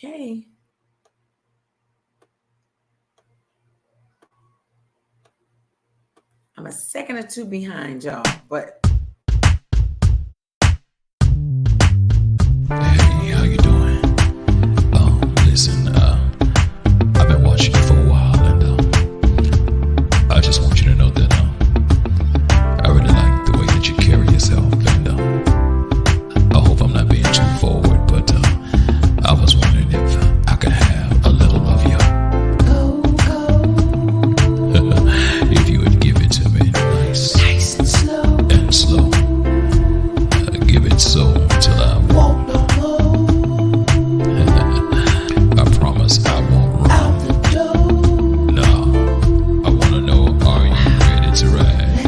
Okay. I'm a second or two behind y'all, but Hey, how you doing? Listen, I've been watching you for a while, and I just want you to know that I really like the way that you carry yourself, and I hope I'm not being too forward, but I was wondering if I could have a little of you. If you would give it to me nice and slow. Give it so till I won't no more. I promise I won't run out the door. No, I wanna know, are you ready to ride?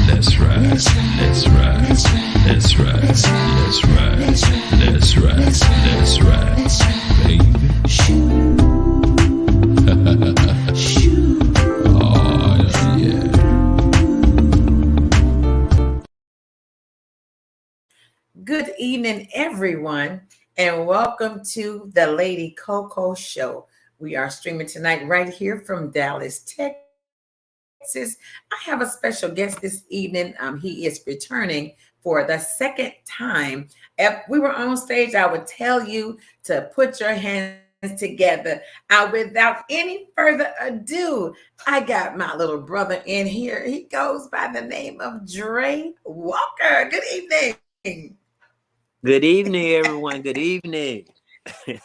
Let's ride. Let's ride. Let's ride. Let's ride. Let's ride. Let's ride. Let's ride. Baby. Oh yeah. good evening, everyone, and welcome to the Lady CoCo Show. We are streaming tonight right here from Dallas, Texas. I have a special guest this evening. He is returning for the second time. If we were on stage, I would tell you to put your hands together. Without any further ado, I got my little brother in here. He goes by the name of Dre Walker. Good evening. Good evening, everyone. Good evening. Good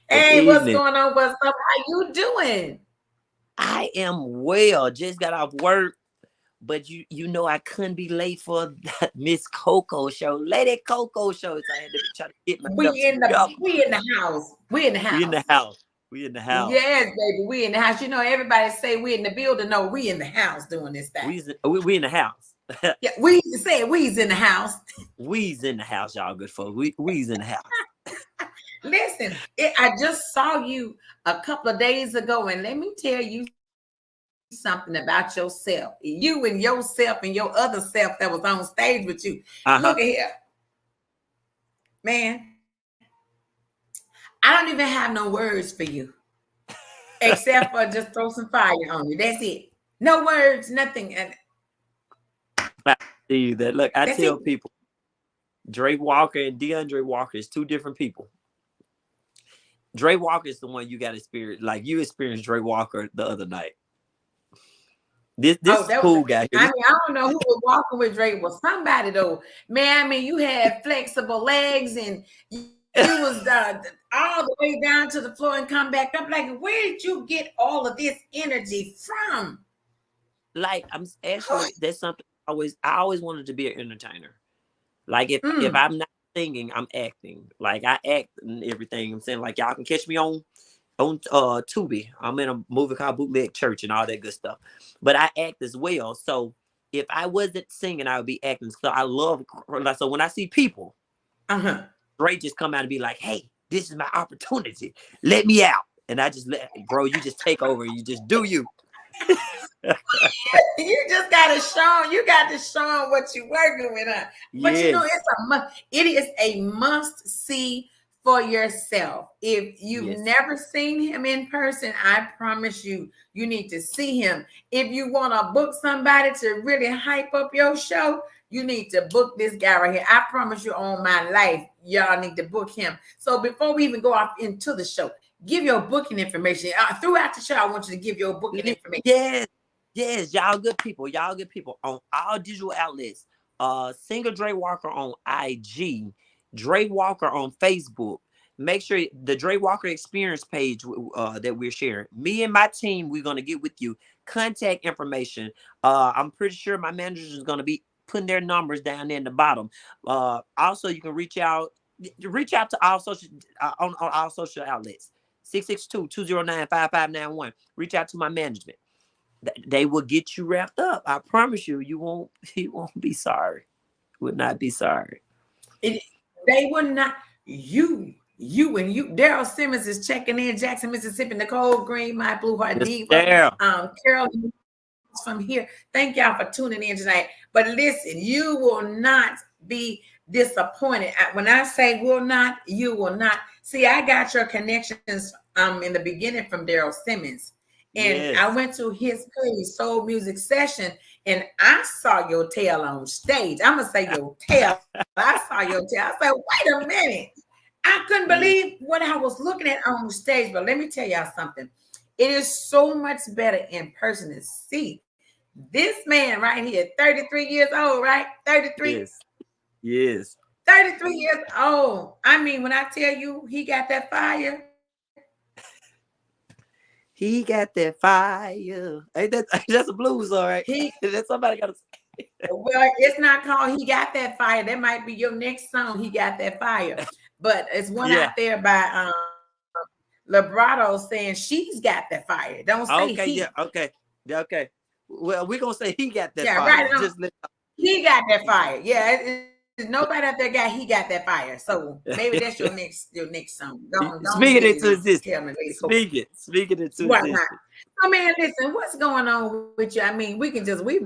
Hey, what's evening. going on? What's up? How you doing? I am well. Just got off work, but you know I couldn't be late for that Miss CoCo show, Lady CoCo show. So I had to try to get myself We in the together. we in the house. We in the We in house. the house. We in the house. Yes, baby. We in the house. You know, everybody say we in the building. No, we in the house doing this thing. We in the house. Yeah, we say we's in the house. We's in the house, y'all good folks. We's in the house. Listen, I just saw you a couple of days ago, and let me tell you something about yourself. You and yourself and your other self that was on stage with you. Look at here. Man, I don't even have no words for you. Except for just throw some fire on you. That's it. No words, nothing. And I see that. Look, I that's tell it. people, Dre Walker and DeAndre Walker is two different people. Dre Walker is the one you got to experience. Like you experienced Dre Walker the other night. This is cool guy. I mean, I don't know who was walking with Dre. Was somebody though, man. I mean, you had flexible legs and you was all the way down to the floor and come back up. Like, where did you get all of this energy from? Like, I'm actually that's something I always wanted to be an entertainer. Like if I'm not singing, I'm acting. Like I act and everything. I'm saying, like, y'all can catch me on Tubi. I'm in a movie called Bootleg Church and all that good stuff. But I act as well. So if I wasn't singing, I would be acting. So I love, so when I see people, Dre just come out and be like, hey, this is my opportunity. Let me out. And I just bro, you just take over and you just do you. You just gotta show. You got to show what you're working with. But yes. You know, it is a must see for yourself. If you've never seen him in person, I promise you, you need to see him. If you want to book somebody to really hype up your show, you need to book this guy right here. I promise you on my life, y'all need to book him. So before we even go off into the show, give your booking information. Throughout the show, I want you to give your booking information. Yes, y'all good people. Y'all good people on all digital outlets. Singer Dre Walker on IG, Dre Walker on Facebook. Make sure the Dre Walker Experience page that we're sharing. Me and my team, we're gonna get with you. Contact information. I'm pretty sure my manager is gonna be putting their numbers down there in the bottom. Also, you can reach out to all social on all social outlets. 662-209-5591. Reach out to my management. They will get you wrapped up. I promise you, you won't be sorry. Would not be sorry. They would not. You and you. Daryl Simmons is checking in. Jackson, Mississippi. Nicole Green, my Blue Heart Diva. Carol from here. Thank y'all for tuning in tonight. But listen, you will not be disappointed. When I say will not, you will not. See, I got your connections in the beginning from Daryl Simmons. And I Yes. went to his page, Soul Music Session, and I saw your tail on stage. I'm gonna say your tail. I saw your tail. I said, wait a minute. I couldn't Mm, believe what I was looking at on stage. But let me tell y'all something. It is so much better in person to see this man right here, 33 years old, right? 33, yes. Yes. 33 years old. I mean, when I tell you he got that fire, He got that fire. Ain't that that's a blues, all right? he That somebody got to. well, it's not called He Got That Fire. That might be your next song, He Got That Fire. But it's one out Yeah. there by Librato saying she's got that fire. Don't say Okay. he. Yeah. Okay. Yeah. Okay. Well, we're gonna say he got that Yeah, fire. right. Just let. He got that fire. Yeah, nobody out there got he got that fire. So maybe that's your next song. Go on and get Speaking it into and tell existence. me, Lady Coco. Speaking into Why not? existence. Oh man, listen, what's going on with you? I mean, we've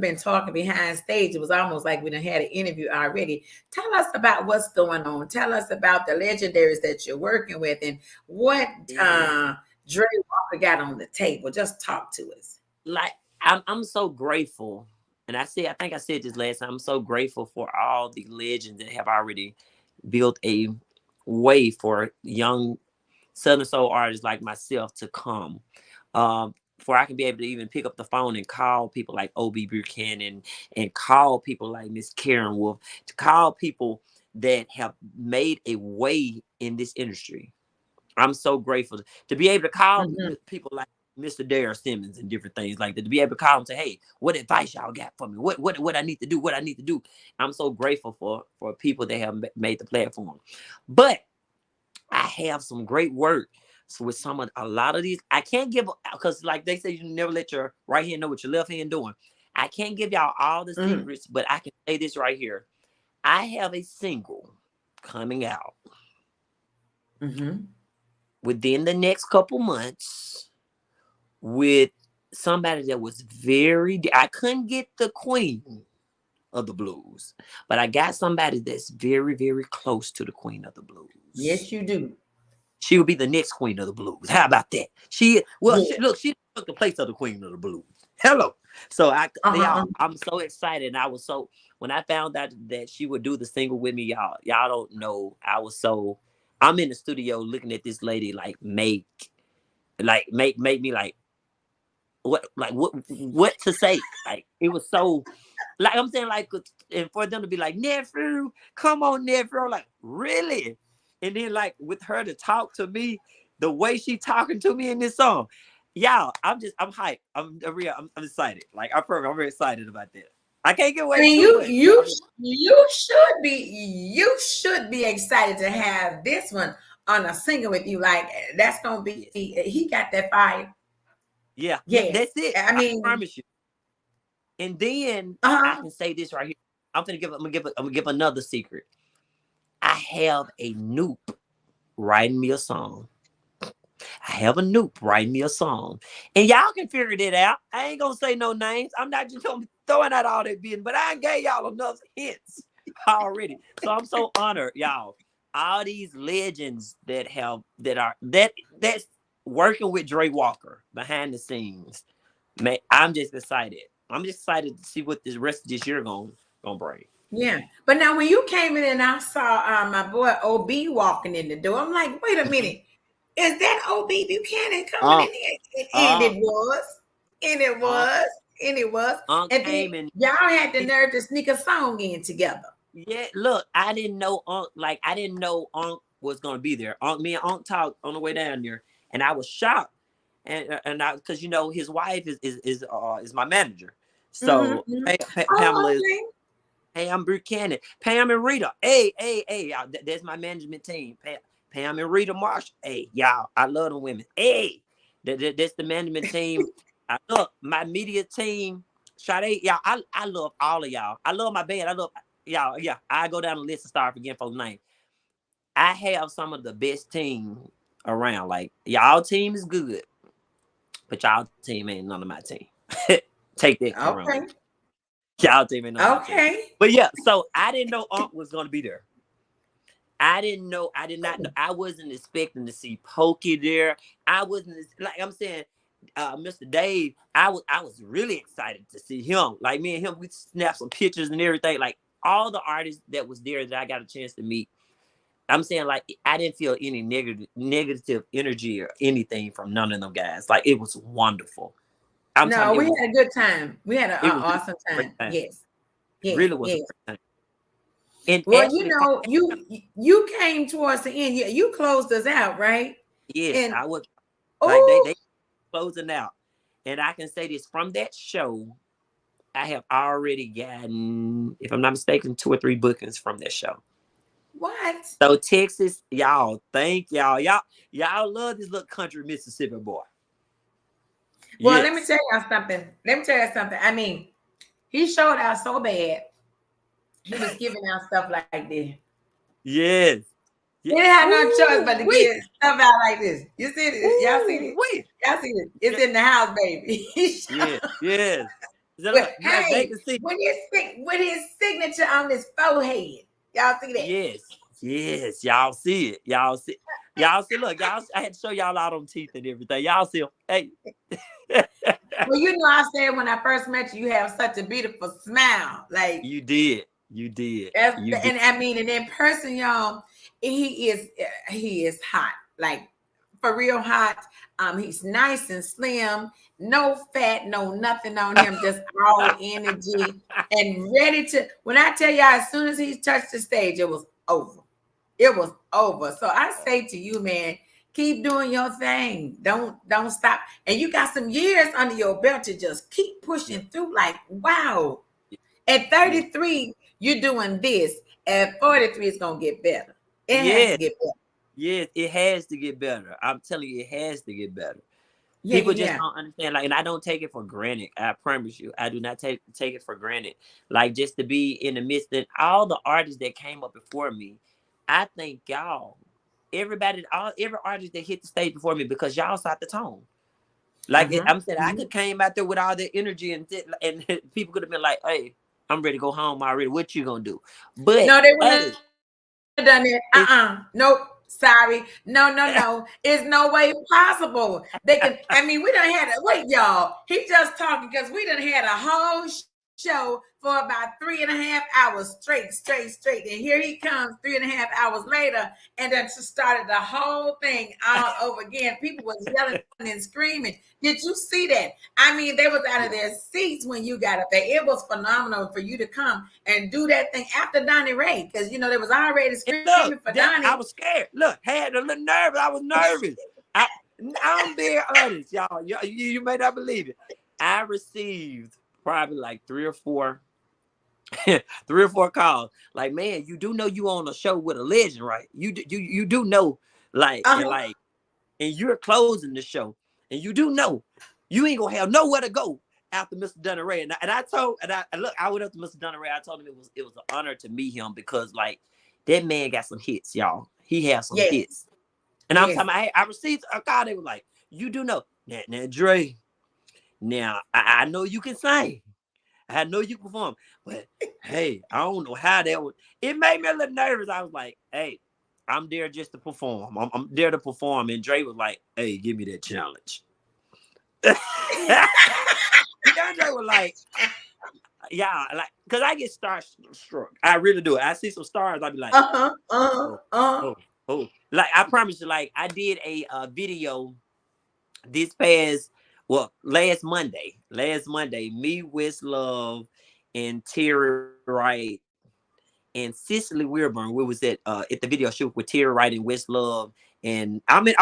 been talking behind stage. It was almost like we done had an interview already. Tell us about what's going on. Tell us about the legendaries that you're working with and what Yeah. Dre Walker got on the table. Just talk to us. Like I'm so grateful, and I think I said this last time. I'm so grateful for all the legends that have already built a way for young Southern soul artists like myself to come. For I can be able to even pick up the phone and call people like OB Buchanan and call people like Miss Karen Wolf, to call people that have made a way in this industry. I'm so grateful to be able to call Mhm. people like Mr. Dare Simmons and different things like that. To be able to call and say, "Hey, what advice y'all got for me? What I need to do? What I need to do?" I'm so grateful for people that have made the platform. But I have some great work. So with a lot of these, I can't give because like they say, you never let your right hand know what your left hand doing. I can't give y'all all the Mhm. secrets, but I can say this right here. I have a single coming out Mhm. within the next couple months with somebody that was I couldn't get the queen of the blues, but I got somebody that's very, very close to the queen of the blues. Yes, you do. She will be the next queen of the blues. How about that? Yeah. She took the place of the queen of the blues. Hello. So Uh-huh. I'm so excited. And I was so when I found out that she would do the single with me, y'all don't know. I'm in the studio looking at this lady make me what to say. Like it was so like I'm saying like and for them to be like nephew, come on nephew, I'm like really, and then like with her to talk to me the way she talking to me in this song, y'all, I'm hyped. I'm excited. Like I'm very excited about that. I can't give I away mean, too much. you should be excited to have this one on a single with you. Like that's gonna be Yes, he got that fire. yeah, Yes, that's it. I I mean, promise you. And then I uh-huh. can say this right here. I'm gonna give another secret. I have a noob writing me a song. I have a noob writing me a song. And y'all can figure it out. I ain't gonna say no names. I'm not just gonna be throwing out all that business, but I gave y'all enough hints already. So I'm so honored, y'all. All these legends that's working with Dre Walker behind the scenes. Man, I'm just excited. I'm just excited to see what this rest of this year gonna bring. Yeah. But now when you came in and I saw my boy OB walking in the door, I'm like, wait a minute, is that OB Buchanan coming Um, in here? And uh, it was, and it Unc, was, and it was. Unc And then came and y'all had the he, nerve to sneak a song in together. yeah, look, I didn't know Unc, like I didn't know Unc was gonna be there. Me and Unc talked on the way down there, and I was shocked. And I because his wife is my manager. Mm-hmm, So mm-hmm. Pamela Oh, is, okay. hey, I'm Buchanan. Pam and Rita. Hey, y'all, that's my management team. Pam and Rita Marsh. Hey, y'all, I love them women. Hey, that's the management team. I look, my media team. Sade, y'all, I love all of y'all. I love my band. I love y'all. Yeah, I go down the list and start forgetting folks' names. I have some of the best team around. Like y'all team is good, but y'all team ain't none of my team. Take that and run with Okay. it. Y'all team ain't know about that. Okay. But yeah, so I didn't know Unc was gonna be there. I didn't know. I did not know. I wasn't expecting to see Pokey there. I wasn't like I'm saying, Mr. Dave. I was really excited to see him. Like me and him, we snapped some pictures and everything. Like all the artists that was there that I got a chance to meet. I'm saying like I didn't feel any negative energy or anything from none of them guys. Like it was wonderful. I'm No, talking. we had a good time. We had an It was awesome a great time. time. Yes. Yes. Really was a Yes. great time. And Well, actually, you came towards the end. You closed us out, right? yes, And I was like they oh, closing out. And I can say this from that show, I have already gotten, if I'm not mistaken, 2 or 3 bookings from that show. what? So Texas, y'all, thank y'all. Y'all love this little country Mississippi boy. Well, let me Yes. tell y'all something. Let me tell you something. I mean, he showed out so bad. He was giving out stuff like this. Yes. He Yeah. didn't have no choice but Ooh, to wee. give stuff out like this. You see it? Y'all see Ooh, it? wee. Y'all see it? It's Yeah. in the house, baby. Yes. Yes. So But look, like they hey, can see. with his signature on his forehead, y'all see that? Yes. Yes. Y'all see it. Y'all see. Y'all see. Look, y'all. I had to show y'all all them teeth and everything. Y'all see 'em. Hey. Well, you know, I said when I first met you, you have such a beautiful smile. Like You did. You did. that's You did. and I mean, and in person, y'all, he is hot, like for real hot. He's nice and slim, no fat, no nothing on him, just all energy and ready to. When I tell y'all, as soon as he touched the stage, it was over. It was over. So I say to you, man, keep doing your thing. Don't stop. And you got some years under your belt to just keep Yeah. pushing through. Like, wow. At Yeah. 33, you're doing this. At 43, it's gonna get better. It has Yeah. to get better. Yes, it has to get better. I'm telling you, it has to get better. Yeah, People yeah, just yeah. don't understand. Like, and I don't take it for granted. I promise you, I do not take it for granted. Like, just to be in the midst of all the artists that came up before me, I thank y'all. Every artist that hit the stage before me because y'all set the tone. Like Uh-huh. I'm saying, I could came out there with all that energy and people could have been like, "Hey, I'm ready to go home already. What you gonna do?" But No, they wouldn't have hey, done it. it's Nope. Sorry. No, no, no. It's no way possible. They can, I mean, we done had a wait, y'all. He just talking because we done had a whole show for about 3.5 hours straight. And here he comes 3.5 hours later, and then just started the whole thing all over again. People was yelling and screaming. Did you see that? I mean, they was out of their seats when you got up there. It was phenomenal for you to come and do that thing after Donnie Ray, because you know they was already And screaming look, for Donnie. I was scared. Look, had a little nervous. I was nervous. I, I'm being honest, y'all. You may not believe it. I received probably like 3 or 4, 3 or 4 calls. Like, man, you do know you on a show with a legend, right? You do know, Uh-huh. and you're closing the show, and you do know you ain't gonna have nowhere to go after Mr. Dunn Ray. And I told, and look, I went up to Mr. Dunn Ray. I told him it was an honor to meet him because like that man got some hits, y'all. He has some Yes, hits, and I'm yes. talking. I received a call. They were like, "You do know now, Dre. Now I know you can sing. I know you can perform, but hey, I don't know how that would." It made me a little nervous. I was like, "Hey, I'm there just to perform. I'm there to perform." And Dre was like, "Hey, give me that challenge." DeAndre was like, "Yeah, like, cause I get starstruck. I really do. I see some stars. I be like, Uh-huh. Uh-huh. oh, Uh-huh. oh, oh. Like, I promise you, like, I did a video this past, well, last Monday, me, West Love, and Terry Wright and Cicely Weirburn. We was at the video shoot with Terry Wright and West Love, and I'm in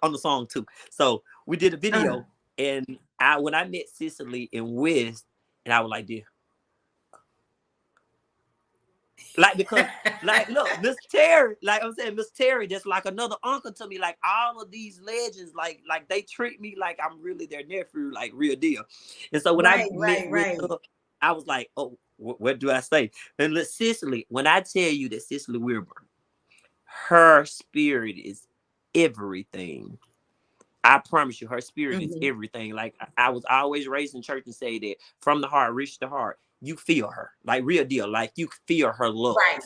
on the song too. So we did a Uh-huh. video, and when I met Cicely and West, and I was like, "Dear," like because like look, Miss Terry, like I'm saying, Miss Terry, just like another uncle to me. Like all of these legends, like they treat me like I'm really their nephew, like real deal. And so when I Right, met right, with right. her, I was like, "Oh, what do I say?" And let Cicely, when I tell you that Cicely Wilburn, her spirit is everything. I promise you, her spirit is Mhm. everything. Like I was always raised in church and say that from the heart, reach the heart. you feel her, like real deal, like you feel her love. Right.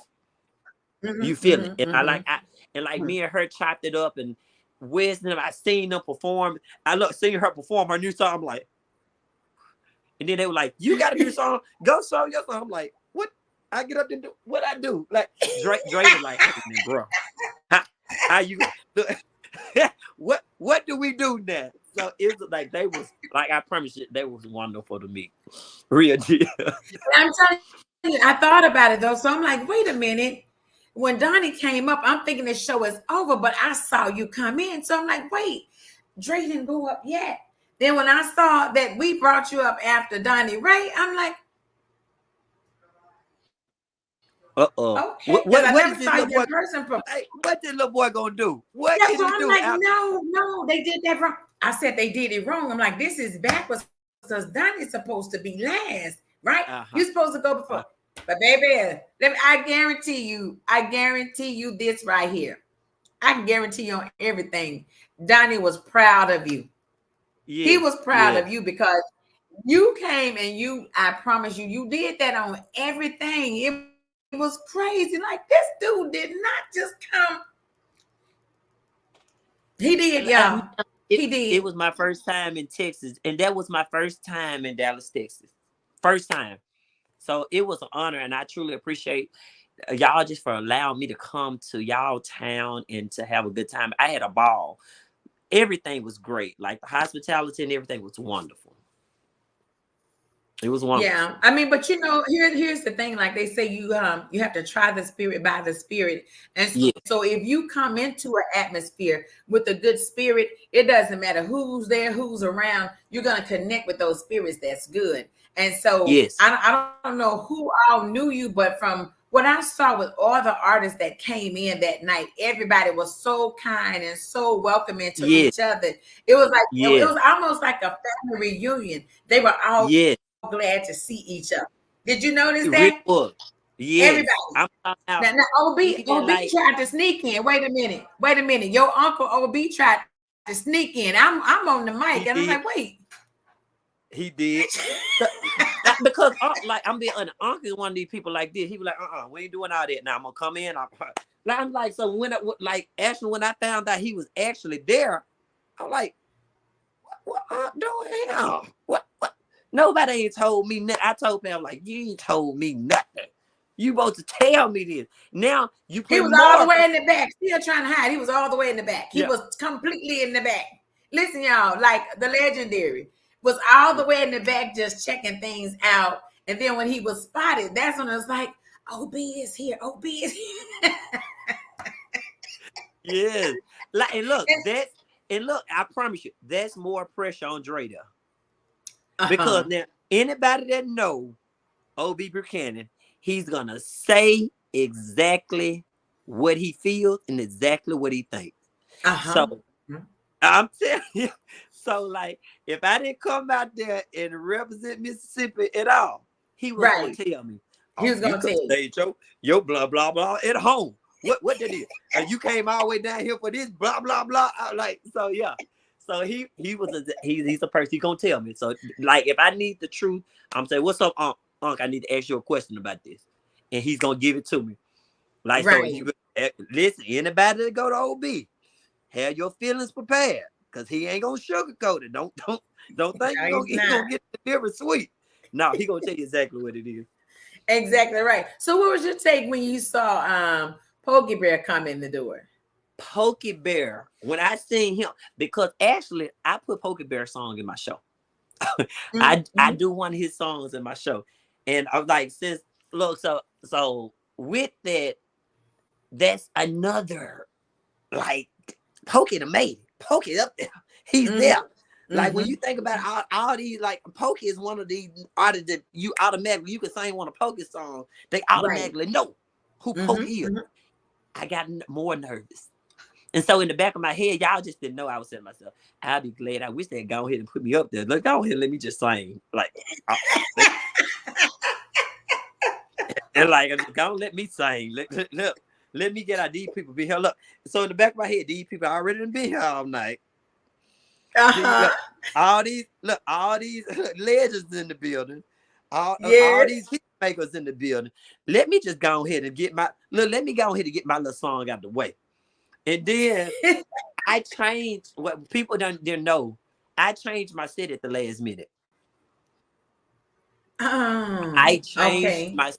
You Mm-hmm, feel it, mm-hmm, and mm-hmm. me and her chopped it up, and Wisdom, I seen them perform. I look seeing her perform her new song. I'm like, and then they were like, "You got a new song? Go song your song." I'm like, "What?" I get up and do what I do. Like Dre was like, "Hey man, bro, how you look? what do we do now?" So it was like they was like, I promise you, they was wonderful to me, real deal. I'm telling you, I thought about it though. So I'm like, wait a minute. When Donnie came up, I'm thinking the show is over, but I saw you come in. So I'm like, wait, Dre didn't go up yet. Then when I saw that we brought you up after Donnie Ray, I'm like, okay, because I What never is this saw you little boy? in person. Hey, what this little boy gonna do? What Yeah, can so he I'm do like, out? no, they did that wrong. I said they did it wrong. I'm like, this is backwards because Donnie's supposed to be last, right? Uh-huh. You're supposed to go before. But baby, I guarantee you this right here. I can guarantee you on everything. Donnie was proud of you. He Yes, was proud yes, of you because you came and I promise you, you did that on everything. It was crazy. Like this dude did not just come. He did, I, y'all. He it did. was my first time in Texas, and that was my first time in Dallas, Texas. First time. So it was an honor, and I truly appreciate y'all just for allowing me to come to y'all town and to have a good time. I had a ball. Everything was great. Like the hospitality and everything was wonderful. It was wonderful. Yeah, I mean, but here's the thing. Like they say, you have to try the spirit by the spirit, and Yeah, so if you come into an atmosphere with a good spirit, it doesn't matter who's there, who's around. You're gonna connect with those spirits. That's good. And so yes, I don't know who all knew you, but from what I saw with all the artists that came in that night, everybody was so kind and so welcoming to yes, each other. It yes, was almost like a family reunion. They were all yes. glad to see each other. Did you notice It really that? was. Yes. Everybody. I'm talking out Now even OB like tried to sneak in. Wait a minute. Wait a minute. Your uncle OB tried to sneak in. I'm on the mic he and I'm did. like, wait. He did. The- because like I'm being honest, Uncle is one of these people like this. He was like, we ain't doing all that. Now I'm gonna come in. I'm like, so when actually when I found out he was actually there, I'm like, what Unc doing here? What? Nobody ain't told me nothing. I told him, like, you ain't told me nothing. You supposed to tell me this. Now you He put was all the more. way in the back, still trying to hide. He was all the way in the back. He Yeah. was completely in the back. Listen, y'all, like the legendary was all the way in the back, just checking things out. And then when he was spotted, that's when it was like, OB is here. OB is here. Yes. Like, And- and look, I promise you, that's more pressure on Dre there. Because uh-huh. now anybody that know OB Buchanan, he's gonna say exactly what he feels and exactly what he thinks. Uh-huh. So I'm telling you, so like if I didn't come out there and represent Mississippi at all, he was gonna Right. tell me, He "Oh, was you gonna could tell you. stay your blah blah blah at home. What that is? And you came all the way down here for this blah blah blah." I'm like, so yeah. So he's a person. He gonna tell me. So like if I need the truth, I'm saying, "What's up, Unc? Unc, I need to ask you a question about this," and he's gonna give it to me. Like so, Right. you listen. Anybody that go to OB, have your feelings prepared, cause he ain't gonna sugarcoat it. Don't think No, he's he not. gonna get the different sweet. No, he gonna tell you exactly what it is. Exactly right. So what was your take when you saw Pokey Bear come in the door? Pokey Bear. When I seen him, because actually I put Pokey Bear song in my show. I Mhm. do one of his songs in my show, and I'm like, since look, so with that, that's another like Pokey the made it. Pokey up there. He's Mhm. there. Like when Mhm. you think about all these, like Pokey is one of these artists that you automatically you can sing one of Pokey's songs, they Right. automatically know who Mhm. Pokey is. Mhm. I got more nervous. And so in the back of my head, y'all just didn't know. I was saying to myself, I'll be glad. I wish they'd go ahead and put me up there. Look, go ahead, let me just sing. Like, let, and like, don't let me sing. Let me get out. These people be held up. So in the back of my head, these people already done been here all night. Uh-huh. Look, all these legends in the building. All Yes. these hit makers in the building. Let me just go ahead and get my look. Let me go ahead and get my little song out the way, and then I changed what people didn't know. I changed my set at the last minute. I changed Okay. my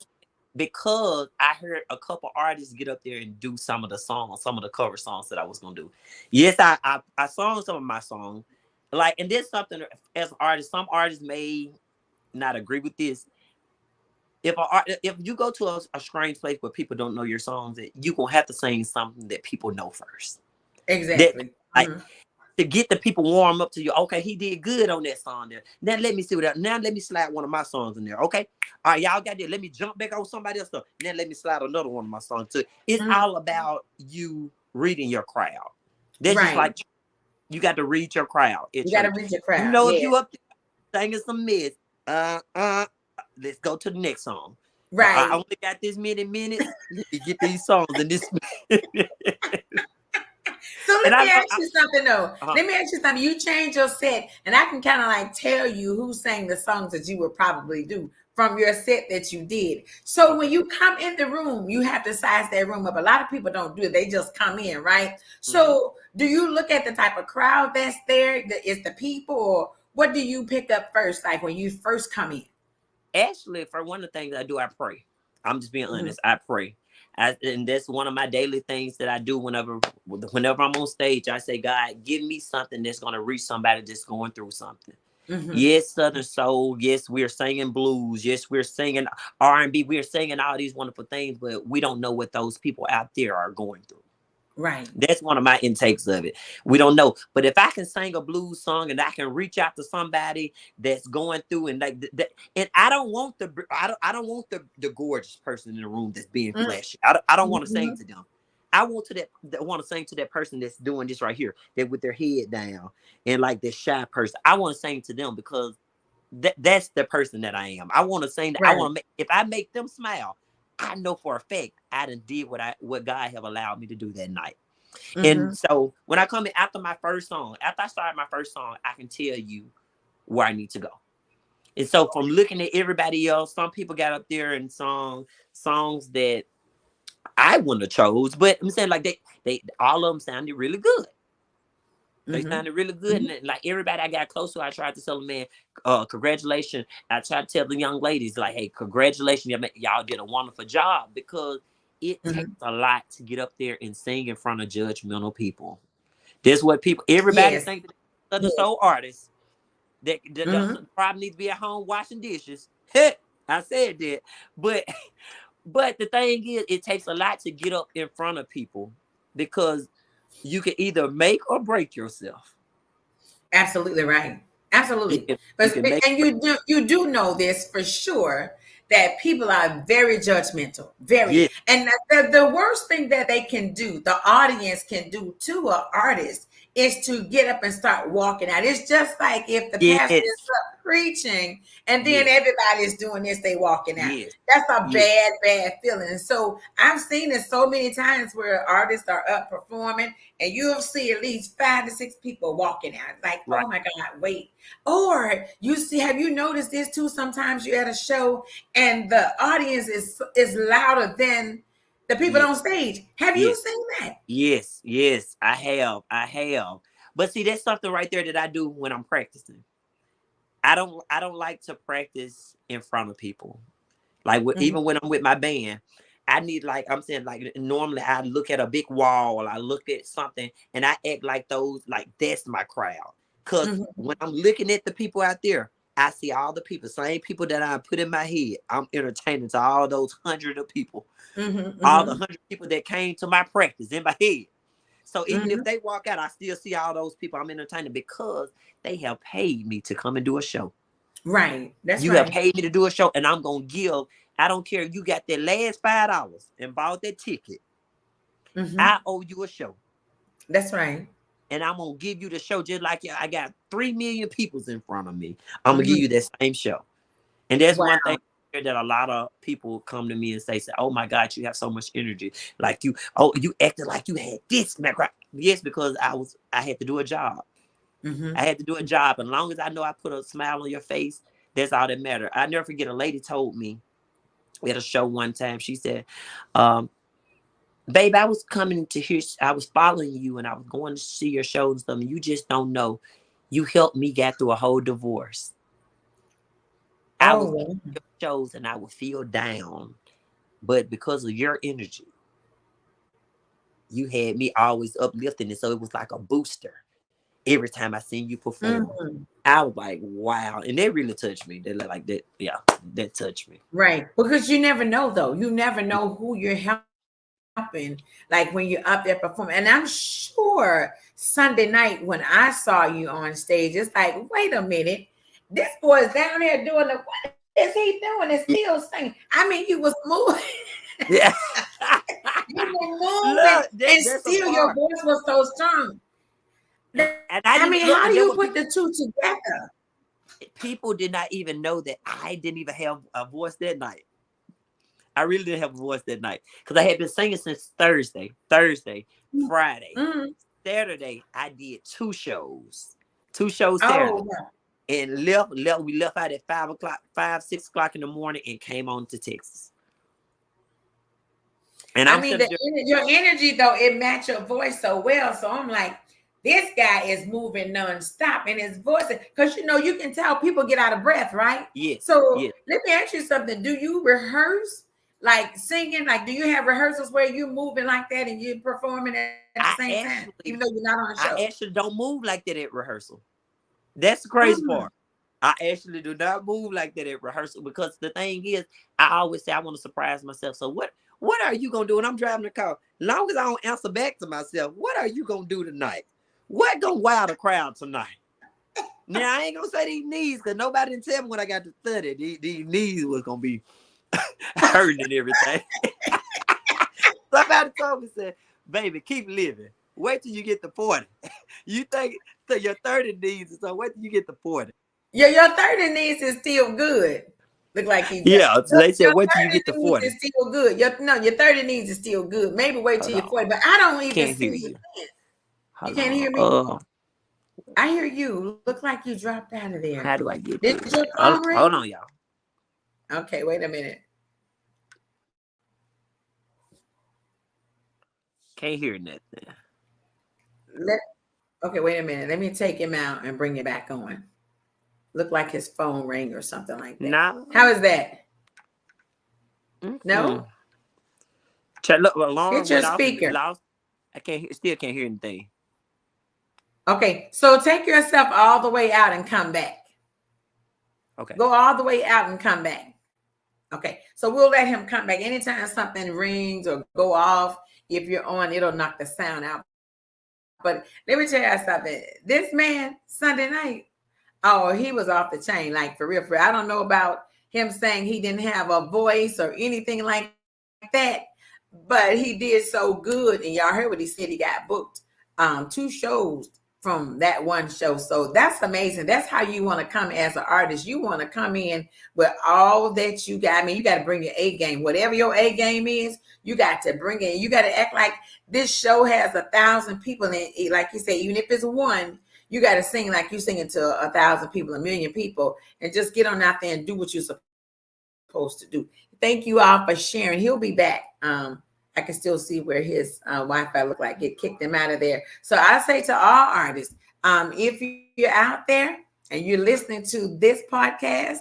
because I heard a couple artists get up there and do some of the songs, some of the cover songs that I was gonna do. Yes, I sung some of my songs, like, and there's something as an artist. Some artists may not agree with this. If you go to a strange place where people don't know your songs, that you gonna have to sing something that people know first. That Exactly. like to get the people warm up to you. Okay, he did good on that song there. Now let me see what else. Now let me slide one of my songs in there. Okay. All right, y'all got that. Let me jump back on somebody else stuff. Now let me slide another one of my songs too. It's Mhm. all about you reading your crowd. That's just Right. like you got to read your crowd at You got to church. read your You crowd. know if Yes. you up there singing some mess, uh uh let's go to the next song. I Right. only got this many minutes. Let me get these songs in this. So And let me ask you something though. uh, Let me ask you something. You change your set, and I can kind of like tell you who sang the songs that you would probably do from your set that you did. So when you come in the room, you have to size that room up. A lot of people don't do it; they just come in, right? mhm. So do you look at the type of crowd that's there? Is the people, or what do you pick up first? Like when you first come in? Actually, for one of the things I do, I pray. I'm just being Mhm. honest. I pray. And that's one of my daily things that I do whenever I'm on stage. I say, God, give me something that's going to reach somebody that's going through something. Mhm. Yes, Southern Soul. Yes, we're singing blues. Yes, we're singing R&B. We're singing all these wonderful things, but we don't know what those people out there are going through. Right. That's one of my intakes of it. We don't know, but if I can sing a blues song and I can reach out to somebody that's going through and like and I don't want I don't want the gorgeous person in the room that's being Mhm. flashy. I don't want to sing Mhm. to them. I want to that want to sing to that person that's doing this right here, that with their head down and like this shy person. I want to sing to them because that's the person that I am. I want to sing that. I Right. want to make if I make them smile, I know for a fact I done did what God have allowed me to do that night. And Mhm. so when I come in after my first song, after I start my first song, I can tell you where I need to go. And so from looking at everybody else, some people got up there and sung songs that I wouldn't have chose, but I'm saying like they all of them sounded really good. They Mhm. sounded really good. Mhm. And like everybody I got close to, I tried to tell them, man, congratulations. I tried to tell the young ladies, like, hey, congratulations. Y'all did a wonderful job because it takes Mhm. a lot to get up there and sing in front of judgmental people. That's what everybody Yes. think that they're the Yes. soul artists that Mhm. probably need to be at home washing dishes. I said that. But but the thing is, it takes a lot to get up in front of people because you can either make or break yourself. Absolutely right. You Absolutely. can you But can make and you do know this for sure that people are very judgmental, very. yes, And the worst thing that they can do, the audience can do to an artist, is to get up and start walking out. It's just like if the pastor is yes, up preaching and then yes, everybody's doing this, they walking out. yes, That's a yes, bad feeling. So I've seen it so many times where artists are up performing and you'll see at least 5 to 6 people walking out. Like, right, oh my God, wait. Or you see, have you noticed this too? Sometimes you're at a show and the audience is louder than the people yes, on stage. Have you yes, seen that? yes, yes. I have. But see, that's something right there that I do when I'm practicing. I don't like to practice in front of people. Like Mhm. even when I'm with my band, I need like I'm saying like normally I look at a big wall, I look at something, and I act like those like that's my crowd. Cause Mhm. when I'm looking at the people out there, I see all the people, same people that I put in my head. I'm entertaining to all those hundred of people, Mhm. all the Mhm. 100 people that came to my practice in my head. So even if Mhm. they walk out, I still see all those people I'm entertaining because they have paid me to come and do a show. Right. That's You have right. paid me to do a show, and I'm gonna give. I don't care if you got that last $5 and bought that ticket. Mhm. I owe you a show, That's right. and I'm gonna give you the show just like I got 3 million peoples in front of me. I'm gonna give Mhm. you that same show, and that's one Wow. thing that a lot of people come to me and say, "Oh my God, you have so much energy. Like you acted like you had this." Yes, because I had to do a job. Mhm. I had to do a job, and as long as I know I put a smile on your face, That's all that matter. I never forget, a lady told me at a show one time, she said, um, babe, I was coming to hear, I was following you and I was going to see your shows and stuff, and you just don't know. You helped me get through a whole divorce. I was Oh, at your shows and I would feel down. But because of your energy, you had me always uplifting. And so it was like a booster every time I seen you perform. mhm. I was like, wow. And that really touched me. That like that, yeah, that touched me. Right. Because you never know, though. You never know who you're helping, like when you're up there performing. And I'm sure Sunday night when I saw you on stage, it's like, wait a minute, this boy's down there doing the, what is he doing? And still singing. I mean, you was moving. Yeah. You were moving, Look, and that's a still your part. voice was so strong. And I I didn't mean, look, how do there you were put the two together? people did not even know that I didn't even have a voice that night. I really didn't have a voice that night because I had been singing since Thursday, Friday, Mm-hmm. Saturday. I did two shows Saturday, Oh, wow. and we left out at 6 o'clock in the morning, and came on to Texas. And I I'm mean, sitting there, your energy though, it matched your voice so well. So I'm like, this guy is moving nonstop, and his voice, because you can tell people get out of breath, right? yes, So yes, let me ask you something. Do you rehearse like singing? Like, do you have rehearsals where you moving like that and you're performing at the I same time, even actually, though you're not on a I show? actually don't move like that at rehearsal. That's the crazy Mm, part. I actually do not move like that at rehearsal because the thing is, I always say I want to surprise myself. So what are you gonna do when I'm driving the car? Long as I don't answer back to myself, what are you gonna do tonight? What gonna wow the crowd tonight? Now I ain't gonna say these knees because nobody didn't tell me when I got to 30. These knees was gonna be hurting and everything. Somebody told me, said, baby, keep living. Wait till you get to 40. You think that your 30 needs, so wait till you get to 40. yeah, your 30 needs is still good. Look like he just Yeah, so they said your wait till you 30 get to needs 40. is still good. Your 30 needs is still good. Maybe wait Hold till you're on. 40, but I don't even Can't see hear you. you. You Hold can't hear on. me? I hear you. Look like you dropped out of there. How do I get Did this? your phone Hold ring? on, y'all. Okay, wait a minute. Can't hear nothing. Let Okay, wait a minute. Let me take him out and bring it back on. Look like his phone rang or something like that. No. How is that? Mm-mm. No? Check, look, alarm Hit your went off and speaker. lost. I still can't hear anything. Okay, so take yourself all the way out and come back. Okay. Go all the way out and come back. Okay, so we'll let him come back. Anytime something rings or go off, if you're on, it'll knock the sound out. But let me tell you something. This man, Sunday night, oh, he was off the chain, like for real, for real. I don't know about him saying he didn't have a voice or anything like that, but he did so good. And y'all heard what he said. He got booked 2 shows from that one show. So that's amazing. That's how you want to come as an artist. You want to come in with all that you got. I mean, you got to bring your A game. Whatever your A game is, you got to bring it. You got to act like this show has 1,000 people in it. Like you say, even if it's one, you got to sing like you singing to 1,000 people, 1,000,000 people, and just get on out there and do what you're supposed to do. Thank you all for sharing. He'll be back. I can still see where his Wi-Fi looked like it kicked him out of there. So I say to all artists, if you're out there and you're listening to this podcast,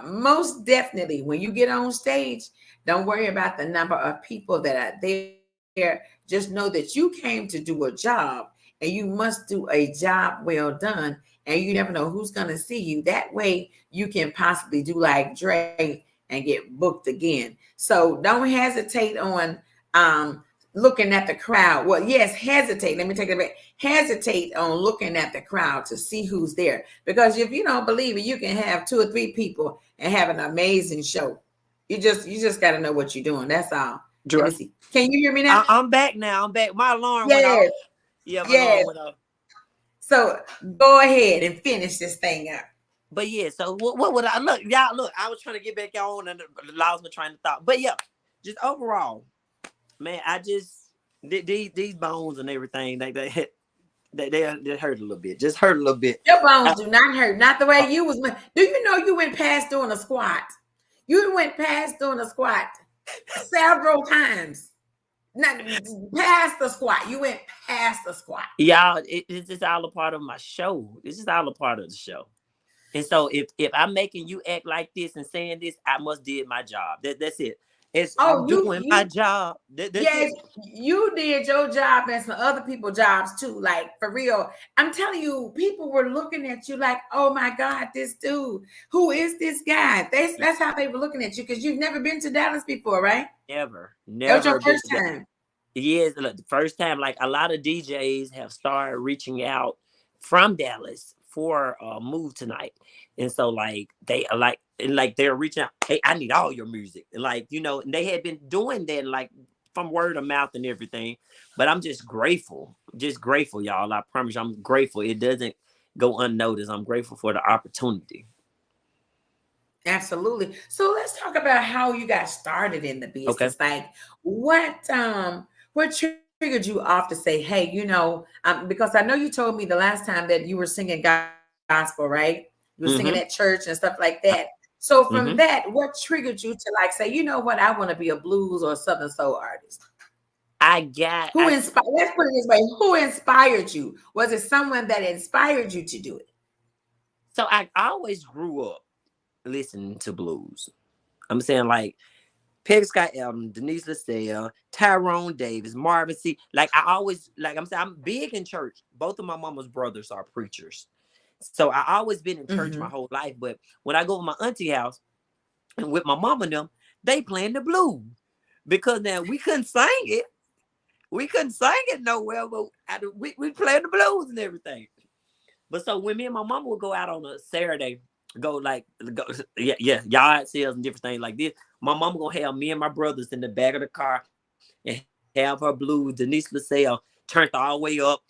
most definitely when you get on stage, don't worry about the number of people that are there. Just know that you came to do a job and you must do a job well done. And you never know who's going to see you. That way you can possibly do like Dre and get booked again. So don't hesitate on looking at the crowd. Well, yes, hesitate. Let me take it back. Hesitate on looking at the crowd to see who's there. Because if you don't believe it, you can have 2 or 3 people and have an amazing show. You just got to know what you're doing. That's all. Let me see. Can you hear me now? I'm back now. I'm back. My alarm went off. Yes. Yeah, my Yes. alarm went off. So go ahead and finish this thing up. But yeah, so what would I look, y'all? Look, I was trying to get back on and lost my train of thought. But yeah, just overall, man, I just these bones and everything like that. They hurt a little bit. Just hurt a little bit. Your bones do not hurt. Not the way you was. Do you know you went past doing a squat? You went past doing a squat several times. Not past the squat. You went past the squat. Y'all, it's just all a part of my show. This is all a part of the show. And so if I'm making you act like this and saying this, I must did my job. That's it. I'm doing my job. That's yes, it. you did your job and some other people's jobs too. Like for real, I'm telling you, people were looking at you like, "Oh my God, this dude, who is this guy?" That's how they were looking at you because you've never been to Dallas before, right? Never That was your been first to that. time. Yes, look, the first time, like a lot of DJs have started reaching out from Dallas for Move Tonight. And so like they are like they're reaching out, hey, I need all your music. And like, and they had been doing that like from word of mouth and everything. But I'm just grateful, y'all. I promise you, I'm grateful. It doesn't go unnoticed. I'm grateful for the opportunity. Absolutely. So let's talk about how you got started in the business. Okay. Like what triggered you off to say, hey, because I know you told me the last time that you were singing gospel, right? You were singing at Mm-hmm. church and stuff like that. So from Mm-hmm. that, what triggered you to like say, you know what, I want to be a blues or southern soul artist? Who inspired? Let's put it this way: who inspired you? Was it someone that inspired you to do it? So I always grew up listening to blues. I'm saying like Peggy Scott Allen, Denise LaSalle, Tyrone Davis, Marvin C. Like I always, like I'm saying, I'm big in church. Both of my mama's brothers are preachers. So I always been in church Mm-hmm. my whole life. But when I go to my auntie house and with my mama and them, they playing the blues. Because now we couldn't sing it. We couldn't sing it nowhere, but we playing the blues and everything. But so when me and my mama would go out on a Saturday, yard sales and different things like this, my mama gonna have me and my brothers in the back of the car and have her blues, Denise LaSalle turned all the way up,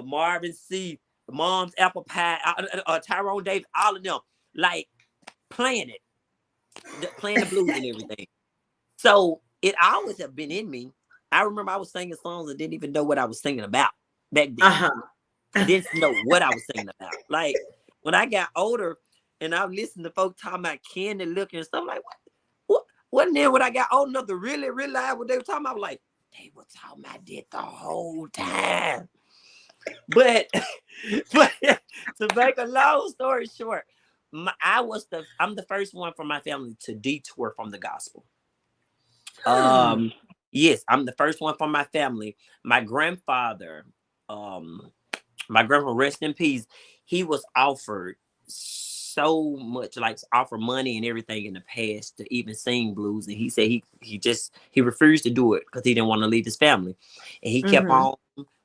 Marvin C, Mom's Apple Pie, Tyrone Davis, all of them, like playing playing the blues and everything. So it always have been in me. I remember I was singing songs and didn't even know what I was singing about back then. Uh-huh. Didn't know what I was singing about. Like when I got older and I listened to folks talking about candy looking and stuff, like what? Wasn't there when I got old enough to really realize what they were talking about? I was like, they were talking about that the whole time. But to make a long story short, I'm the first one from my family to detour from the gospel. Yes, I'm the first one from my family. My grandfather, rest in peace, he was offered so much, like offer money and everything in the past to even sing blues, and he said he refused to do it because he didn't want to leave his family, and he kept on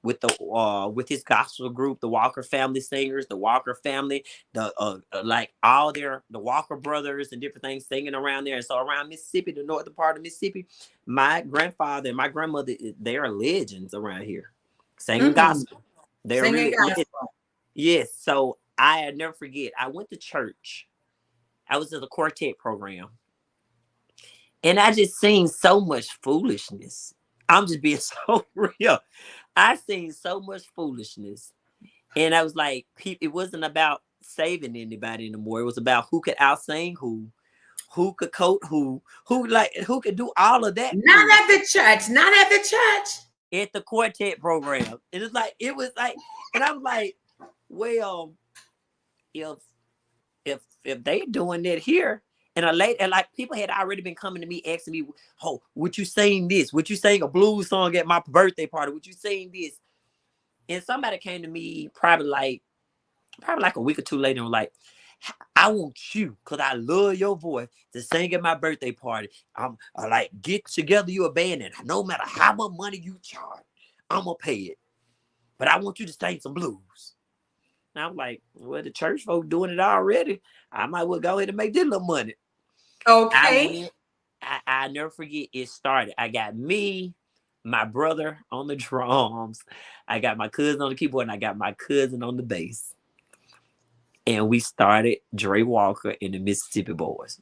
with his gospel group, the Walker Family Singers, the Walker family, the like all the Walker brothers and different things singing around there. And so around Mississippi, the northern part of Mississippi, my grandfather and my grandmother, they are legends around here singing gospel. They're Singing really gospel. yes. So I never forget. I went to church. I was in the quartet program, and I just seen so much foolishness. I'm just being so real. I seen so much foolishness, and I was like, it wasn't about saving anybody anymore. It was about who could outsing who could coat who could do all of that. Not at the church. Not at the church. At the quartet program, and it was like, and I'm like, well, if they doing that here, and like people had already been coming to me asking me, oh, would you sing this? Would you sing a blues song at my birthday party? Would you sing this? And somebody came to me probably like a week or two later and was like, I want you, because I love your voice, to sing at my birthday party. I'm like, get together you a band, and no matter how much money you charge, I'm gonna pay it. But I want you to sing some blues. And I'm like, well, the church folk doing it already. I might well go ahead and make this little money. Okay. I never forget it started. I got me, my brother on the drums. I got my cousin on the keyboard, and I got my cousin on the bass. And we started Dre Walker and the Mississippi Boys.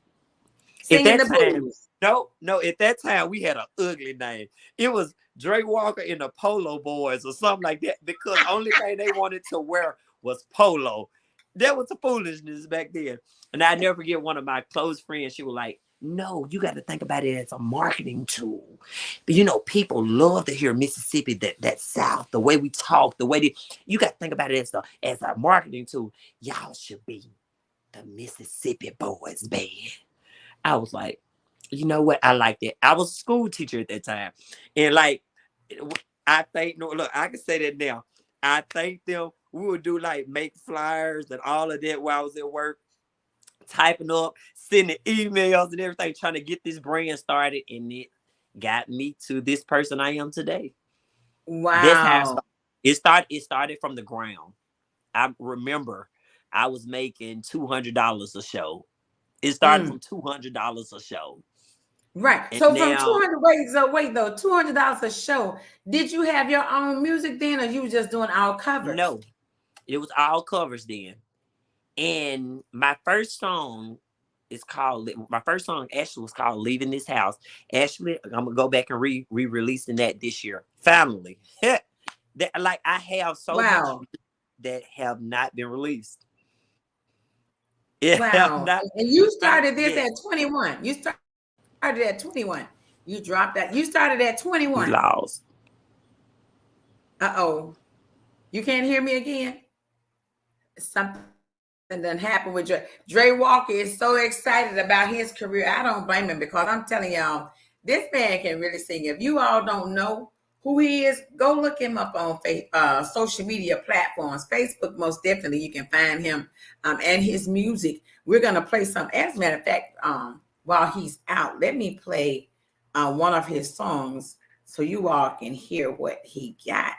At singing that the time, blues. no, at that time we had an ugly name. It was Dre Walker and the Polo Boys or something like that because only thing they wanted to wear was polo. That was the foolishness back then. And I never forget one of my close friends. She was like, "No, you got to think about it as a marketing tool. But people love to hear Mississippi, that South, the way we talk, the way you got to think about it as a marketing tool. Y'all should be the Mississippi Boys band." I was like, you know what? I liked it. I was a school teacher at that time. And like, I think, no, look, I can say that now. I thank them. We would do like make flyers and all of that while I was at work, typing up, sending emails and everything, trying to get this brand started. And it got me to this person I am today. That's how Wow. it started from the ground. I remember I was making $200 a show. It started Mm. from $200 a show. Right. And So from now, 200, wait though, $200 a show. Did you have your own music then, or you were just doing all covers? no, it was all covers then. And my first song actually was called Leaving This House. Actually, I'm gonna go back and re-releasing that this year. Finally. That, like, I have so much Wow. that have not been released. It have Wow. not. And you started this Yes, at 21. You started at 21. You dropped that. You started at we 21. lost. Uh-oh. You can't hear me again? Something done happened with Dre. Dre Walker is so excited about his career. I don't blame him because I'm telling y'all, this man can really sing. If you all don't know who he is, go look him up on social media platforms. Facebook, most definitely, you can find him and his music. We're gonna play some. As a matter of fact, while he's out, let me play one of his songs so you all can hear what he got.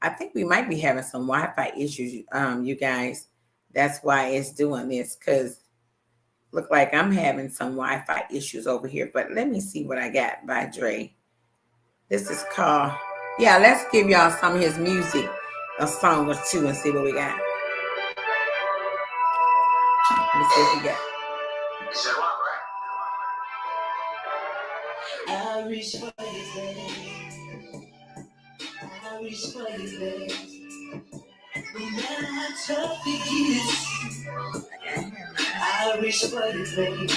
I think we might be having some Wi-Fi issues, you guys. That's why it's doing this, because look like I'm having some Wi-Fi issues over here. But let me see what I got by Dre. This is called, yeah, let's give y'all some of his music, a song or two, and see what we got. Let me see what we got. I reach for his legs. I reach for his legs. No matter how tough it gets, I reach for his legs.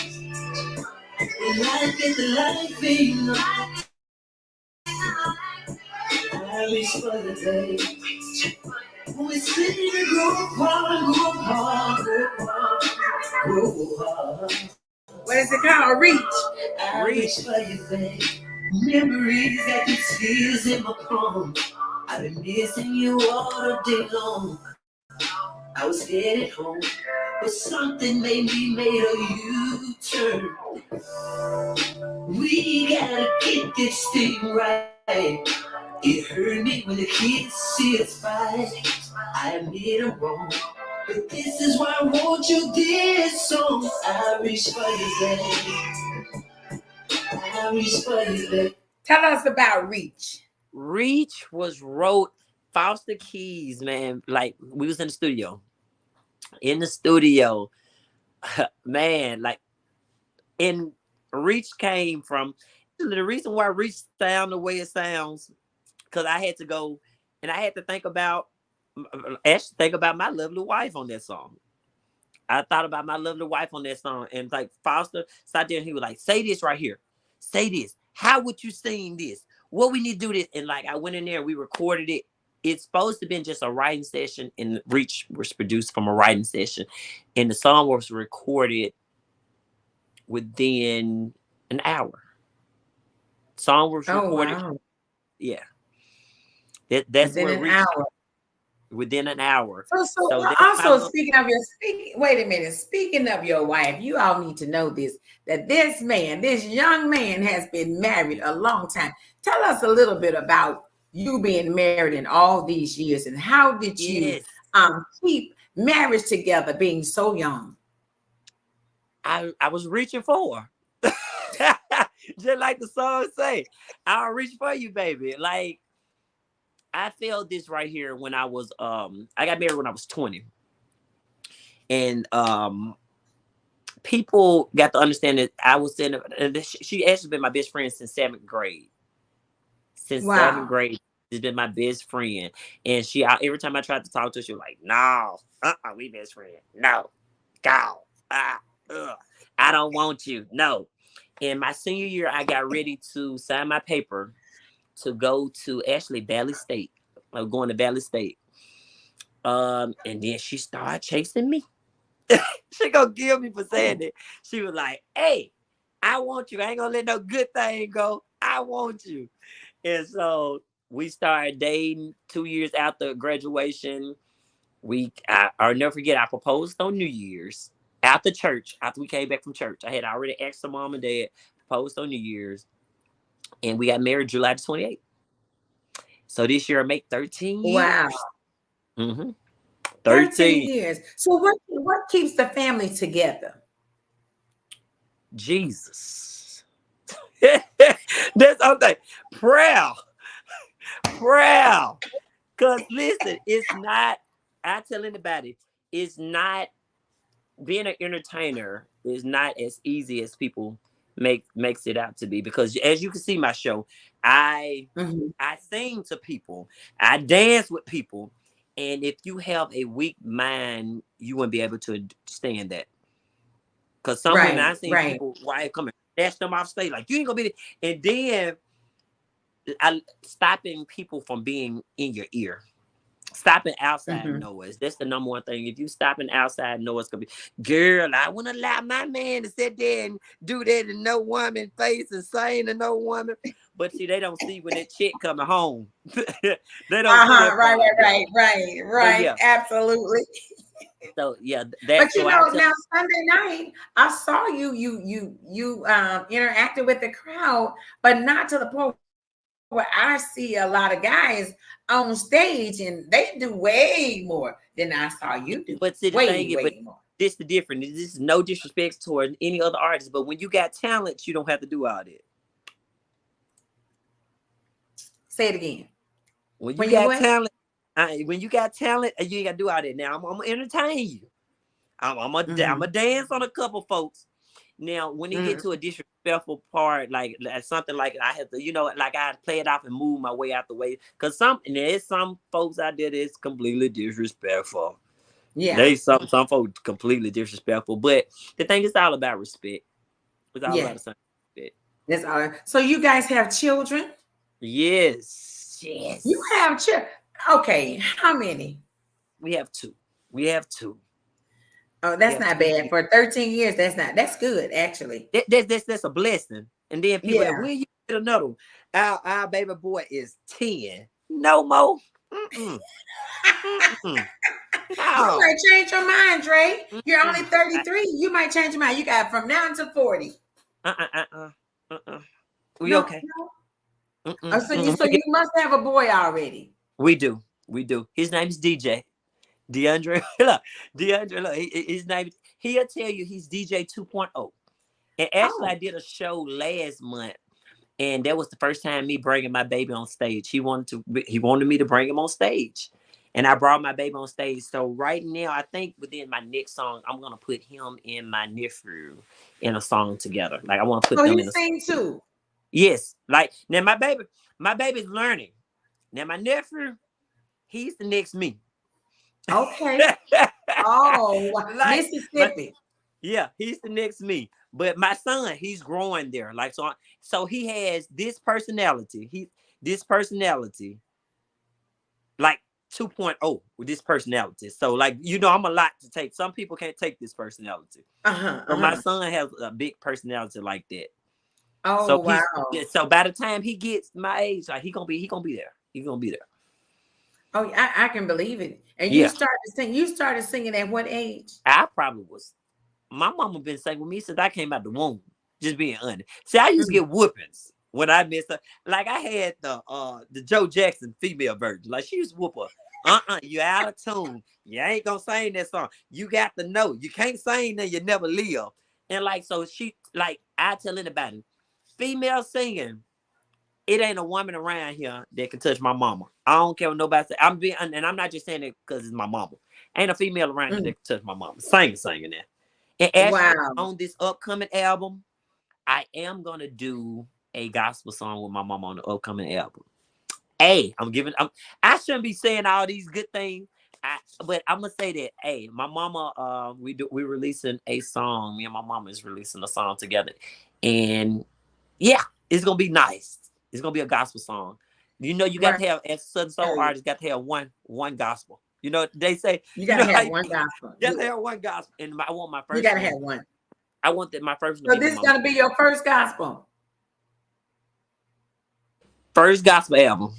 When life get the life in, I reach for the legs. We sitting and grow apart. What is it called? Reach. I reach Reach. for your face. Memories got the tears in my palm. I've been missing you all day long. I was headed home, but something made me make a U-turn. We gotta get this thing right. It hurt me when the kids see us fight. I admit I'm wrong, but this is why I want you this song. I reach for your leg. I reach for your leg. Tell us about Reach. Reach was wrote Foster Keys, man. Like, we was in the studio. In the studio, man, like, and Reach came from the reason why Reach sound the way it sounds, because I had to go and I had to think about my lovely wife on that song. I thought about my lovely wife on that song, and like Foster sat there and he was like, "Say this right here, say this. How would you sing this? What we need to do this?" And like I went in there, we recorded it. It's supposed to have been just a writing session, and Reach was produced from a writing session, and the song was recorded within an hour. Song was Oh, recorded, wow. yeah. That's Within where an Reach hour. within an hour. So So that's my also love. speaking of wait a minute. Speaking of your wife, you all need to know this, that this man, this young man has been married a long time. Tell us a little bit about you being married in all these years, and how did you Yes, keep marriage together being so young? I was reaching for her. Just like the song say, I'll reach for you, baby. Like, I felt this right here when I got married when I was 20. And people got to understand that I was in, and she actually been my best friend since 7th grade. Since seventh Wow. grade, she's been my best friend. And every time I tried to talk to her, she was like, no, we best friend. No, go. I don't want you. No. In my senior year, I got ready to sign my paper to go to actually Valley State. I was going to Valley State. And then she started chasing me. She gonna kill me for saying Oh, that. She was like, hey, I want you. I ain't gonna let no good thing go. I want you. And so we started dating 2 years after graduation. I'll never forget, I proposed on New Year's after church, after we came back from church. I had already asked her mom and dad, proposed on New Year's, and we got married July 28th. So this year I make 13 wow. years. Mm-hmm. 13 13. years. So what keeps the family together? Jesus. That's okay. Prayer. Prayer. Because listen, it's not, I tell anybody, it's not, being an entertainer is not as easy as people makes it out to be. Because as you can see my show, I Mhm. I sing to people, I dance with people, and if you have a weak mind, you wouldn't be able to stand that. Because some women, Right, I seen right. people why come and dash them off stage like you ain't gonna be there. And then I stopping people from being in your ear. Stopping outside Mhm. noise. That's the number one thing. If you stopping outside noise, gonna be, girl, I wouldn't allow my man to sit there and do that in no woman face and sing to no woman. But see, they don't see when that chick coming home. They don't see Uh-huh. that Right, part. right, Yeah. right, right, So right. yeah. Absolutely. So yeah, But that so I tell now Sunday night, I saw you interacted with the crowd, but not to the point where I see a lot of guys on stage and they do way more than I saw you do. but see the thing Way, is, but way more. this the difference. This is no disrespect toward any other artist, but when you got talent, you don't have to do all that. Say it again. When you When you got what? talent, when you got talent, you ain't gotta do all that. Now I'm gonna entertain you. I'm a Mm-hmm. dance on a couple folks. Now when it get Mm-hmm. to a disrespectful part, like something like I have to, like I play it off and move my way out the way, cause there's some folks out there that's completely disrespectful. Yeah. They some folks completely disrespectful, but the thing is all about respect. It's all about Yeah. the same respect. That's all. So you guys have children? Yes, You yes. have children. Okay. How many? We have two. We have two. Oh, We that's have not two bad. kids. For 13 years, that's good, actually. That's a blessing. And then people like, Yeah. when you get another one? Our baby boy is 10. No more. Mm-mm. Mm-mm. You No. might change your mind, Dre. You're only Mm-mm. 33. You might change your mind. You got from now to 40. Uh-uh. Uh-uh. We No, okay. no. Mm-mm. Oh, so you must have a boy already. We do. We do. His name is DJ. DeAndre. Look, DeAndre, look, his name, he'll tell you he's DJ 2.0. And actually, I Oh, did a show last month. And that was the first time me bringing my baby on stage. He wanted me to bring him on stage. And I brought my baby on stage. So right now, I think within my next song, I'm gonna put him and my nephew in a song together. Like I want to put so them he in a song sing together. too. Yes. Like now my baby's learning. Now my nephew, he's the next me. Okay. Oh, Like my Mississippi. Yeah, he's the next me. But my son, he's growing there. Like so he has this personality. This personality like 2.0 with this personality. So like I'm a lot to take. Some people can't take this personality. Uh-huh. So my Uh-huh. son has a big personality like that. So Oh, wow. by the time he gets my age, like he gonna be there. He's gonna be there. Oh, I can believe it. And Yeah. you started singing at what age? I probably was My mama been singing with me since I came out the womb. Just being honest. See, I used to Mhm. get whoopings when I missed her. Like I had the Joe Jackson female version. Like she used to whoop her. You out of tune. You ain't gonna sing that song. You got to know. You can't sing that you never live. And like so I tell anybody, female singing, it ain't a woman around here that can touch my mama. I don't care what nobody say. And I'm not just saying it because it's my mama. Ain't a female around here Mhm. that can touch my mama. Singing that. And actually, Wow. on this upcoming album, I am gonna do a gospel song with my mama on the upcoming album. Hey, I shouldn't be saying all these good things. But I'm gonna say that, hey, my mama, we're releasing a song. Me and my mama is releasing a song together, and yeah, it's gonna be nice. It's gonna be a gospel song. You know, you got Right. to have, as Southern Soul artists, got to have one gospel. You know, they say, You you gotta know how have you one gospel. got to have one gospel, and I want my You first gotta one. have one. I want that my first one to So be with this is my gonna be your first gospel. first gospel album.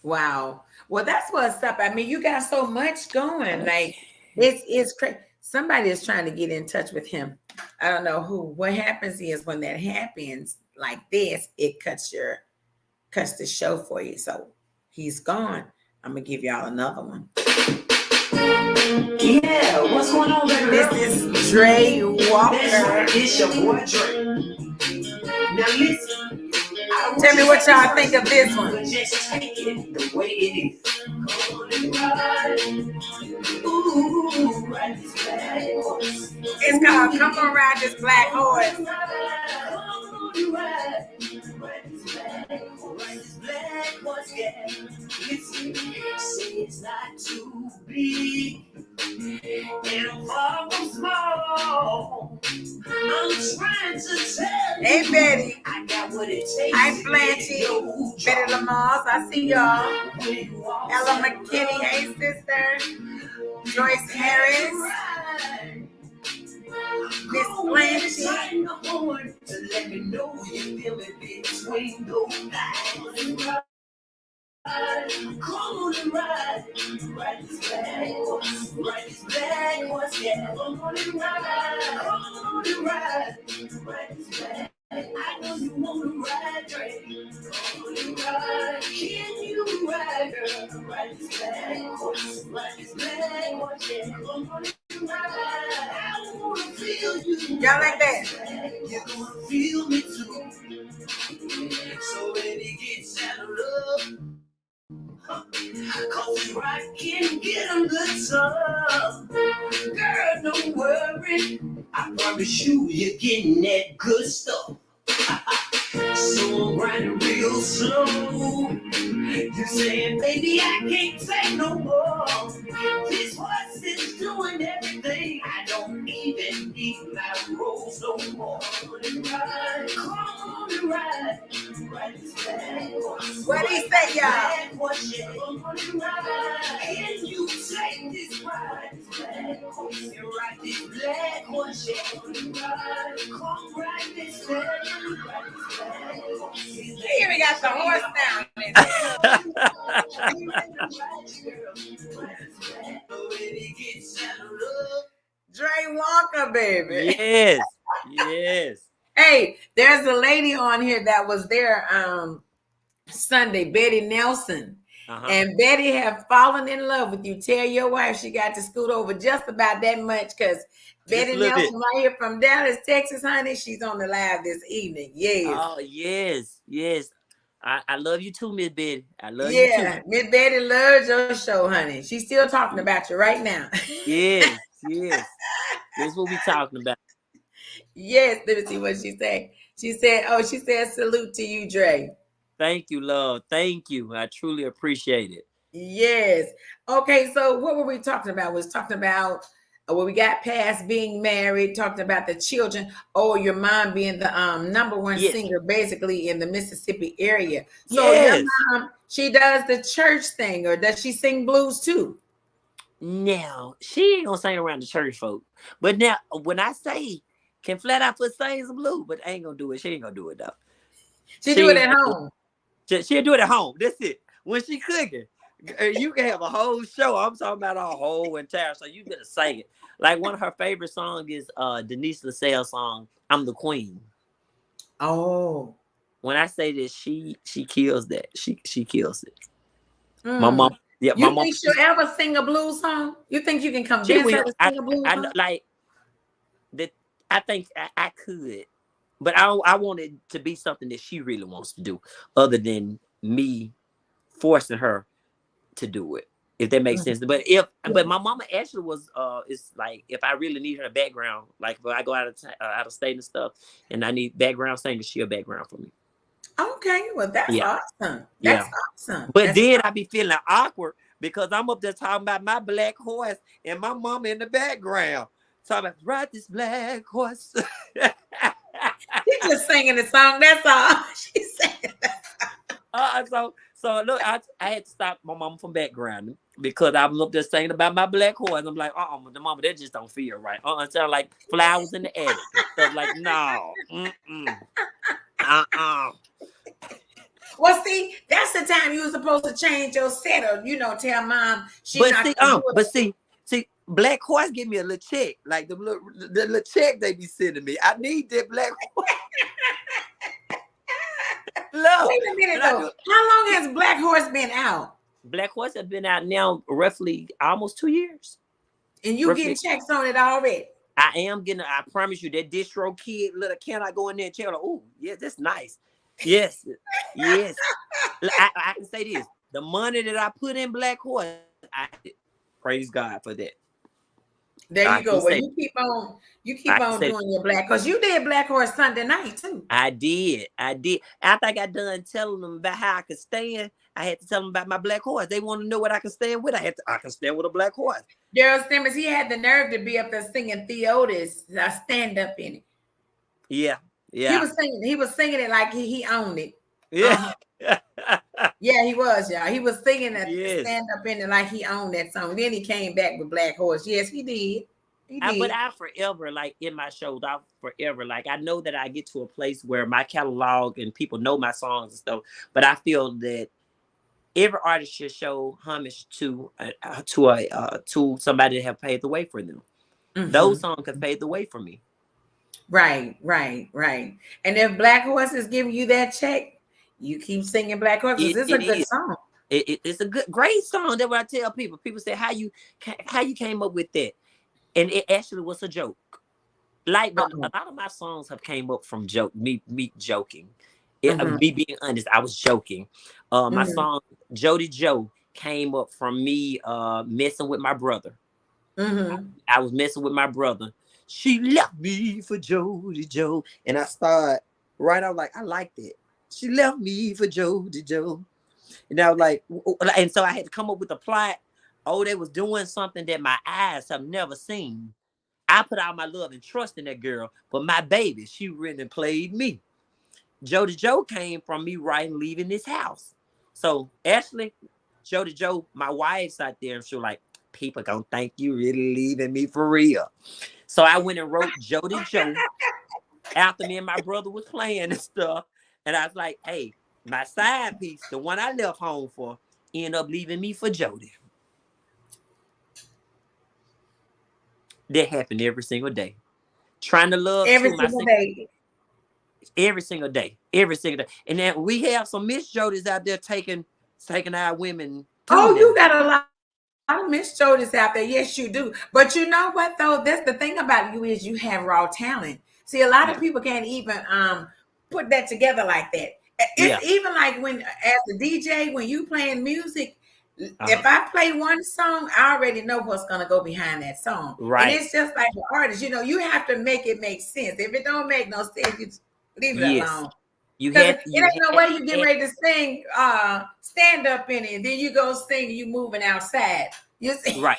Wow. Well, that's what's up. I mean, you got so much going. Like it's crazy. Somebody is trying to get in touch with him. I don't know who. What happens is when that happens like this, it cuts the show for you. So he's gone. I'm gonna give y'all another one. Yeah, what's going on, baby girl? This is Dre Walker. That's right, it's your boy Dre. Now listen, Tell me what y'all think of this one. just take it the way it is. Ooh, ride this black horse. It's called "Come On Ride This Black Horse." Come on, ride this black horse. Ride this black horse, yeah. Listen, say it's not too big. And I'm far from small. I'm trying to tell Hey, you, Betty. I got what it takes. Hi, Blanchie. Betty Lamars. I see y'all. Ella McKinney. Hey, sister. Joyce Harris. Miss Blanchie. To let me know you feel it between those lines. Come on and ride this black horse, yeah. Come on and ride this black. I know you wanna ride, Dre. Come on and ride. Can you ride, girl? Ride this black horse, yeah. Come on and ride. I wanna feel you. Y'all like that? You're gonna feel me too. So baby, get saddled up. Cause I can get a good time. Girl, don't worry. I promise you're getting that good stuff. So I'm grinding real slow. You saying, baby, I can't take no more. This horse is doing everything. I don't even need my rose no more. Come on and ride. Ride this black horse. What he say, y'all? Black horse, yeah. Come on and ride. Can you take this ride? This black horse. And ride this black horse, yeah. Come on and ride. Come ride this black horse. Here we got the horse down in there. Dre Walker, baby. Yes, yes. Hey, there's a lady on here that was there Sunday, Betty Nelson. And Betty have fallen in love with you. Tell your wife she got to scoot over just about that much because Betty Nelson right here from Dallas, Texas, honey. She's on the live this evening. Yes. Oh, yes, yes. I love you too, Miss Betty. I love you too. Yeah, Miss Betty loves your show, honey. She's still talking about you right now. Yes, yes. That's what we talking about. Yes, let me see what she said. She said salute to you, Dre. Thank you, love. Thank you. I truly appreciate it. Yes. Okay, so what were we talking about? We was talking about when we got past being married, talking about the children, your mom being the number one singer basically in the Mississippi area. So your mom, she does the church thing, or does she sing blues too? Now, she ain't gonna sing around the church folk. But now, when I say can Flat Out Foot sing some blues, but I ain't gonna do it. She ain't gonna do it though. She do it at home. She'll do it at home. That's it. When she cooking, you can have a whole show. I'm talking about a whole entire show. You better sing it. Like one of her favorite songs is Denise LaSalle's song, "I'm the Queen." Oh. When I say this, she kills that. She kills it. My mom. Yeah, you think she'll ever sing a blues song? You think you can convince her to sing a blues song? Like that. I think I could. But I want it to be something that she really wants to do, other than me forcing her to do it. if that makes Mhm. sense. But my mama actually was it's like if I really need her background, like if I go out of state and stuff, and I need background singers, she a background for me. Okay, well, that's Yeah, awesome. yeah. That's awesome. But That's then I be feeling awkward because I'm up there talking about my black horse and my mama in the background talking about ride this black horse. she's just singing the song. That's all. She's saying. So look, I had to stop my mama from backgrounding because I'm up there singing about my black horse. I'm like, the mama, that just don't feel right. It sound like flowers in the attic and stuff like, no, uh. Well, see, that's the time you were supposed to change your set or, tell mom she not gonna do it. See, black horse give me a little check, like the little check they be sending me. I need that black horse. Look, Wait a minute though. How long has Black Horse been out? Black Horse has been out now roughly almost 2 years. And you getting checks on it already? I am getting. I promise you, that distro kid little can I go in there and check? Like, oh, yeah, that's nice. Yes, yes. I can say this: the money that I put in Black Horse, praise God for that. There you go. Well, you keep on doing your Black, because you did Black Horse Sunday night too. I did. After I got done telling them about how I could stand, I had to tell them about my black horse. They want to know what I can stand with. I can stand with a black horse. Daryl Simmons, he had the nerve to be up there singing Theotis. I stand up in it. Yeah. He was singing it like he owned it. Yeah. Yeah, he was, y'all. He was singing that stand up in it like he owned that song. Then he came back with Black Horse. Yes, he did. But I forever, like in my shows, I know that I get to a place where my catalog and people know my songs and stuff. But I feel that every artist should show homage to somebody that have paved the way for them. Mm-hmm. Those songs have paved the way for me. Right. And if Black Horse is giving you that check, you keep singing Black Horse. It's a good song. It's a great song. That's what I tell people. People say, how you came up with that? And it actually was a joke. Like, but a lot of my songs have came up from me joking. Me being honest, I was joking. My song Jody Joe came up from me messing with my brother. I was messing with my brother. She left me for Jody Joe, and I started right out like, I like that. She left me for Jody Joe, and I was like, and so I had to come up with a plot. Oh, they was doing something that my eyes have never seen. I put all my love and trust in that girl, but my baby, she written and played me. Jody Joe came from me writing Leaving This House. So Ashley, Jody Joe, my wife's out there, and she was like, people gonna think you really leaving me for real. So I went and wrote Jody Joe after me and my brother was playing and stuff. And I was like, hey, my side piece, the one I left home for, ended up leaving me for Jody. That happened every single day. Trying to love every single day. Every single day. And then we have some Miss Jodys out there taking our women. You got a lot of Miss Jodys out there. Yes, you do. But you know what though? That's the thing about you is you have raw talent. See, a lot of people can't even put that together like that. It's even like when as a DJ, when you playing music, if I play one song, I already know what's going to go behind that song. Right. And it's just like an artist, you have to make it make sense. If it don't make no sense, you leave it alone. It ain't no way you get ready to sing, stand up in it, and then you go sing, you moving outside. You see? Right.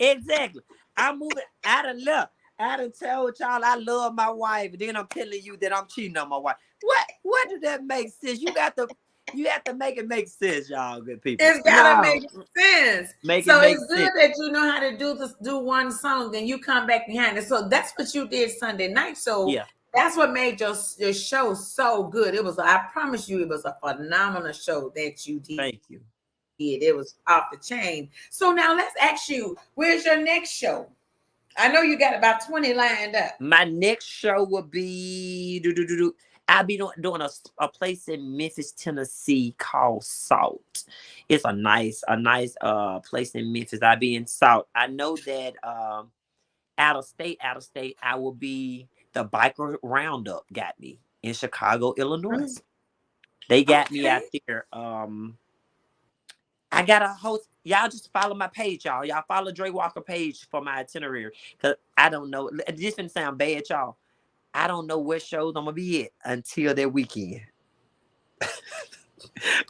Exactly. I'm moving out of love. I done told y'all I love my wife, and then I'm telling you that I'm cheating on my wife. What does that make sense? You have to make it make sense, y'all good people. It's gotta make sense. It's good that you know how to do one song, and you come back behind it. So that's what you did Sunday night. So that's what made your show so good. I promise you, it was a phenomenal show that you did. Thank you. It was off the chain. So now let's ask you, where's your next show? I know you got about 20 lined up. My next show will be I'll be doing a place in Memphis, Tennessee called Salt. It's a nice place in Memphis. I'll be in Salt. I know that out of state, I will be the Biker Roundup got me in Chicago, Illinois. They got me out there. I got a host. Y'all just follow my page, y'all. Y'all follow Dre Walker page for my itinerary. Cause I don't know. This didn't sound bad, y'all. I don't know what shows I'm gonna be at until that weekend.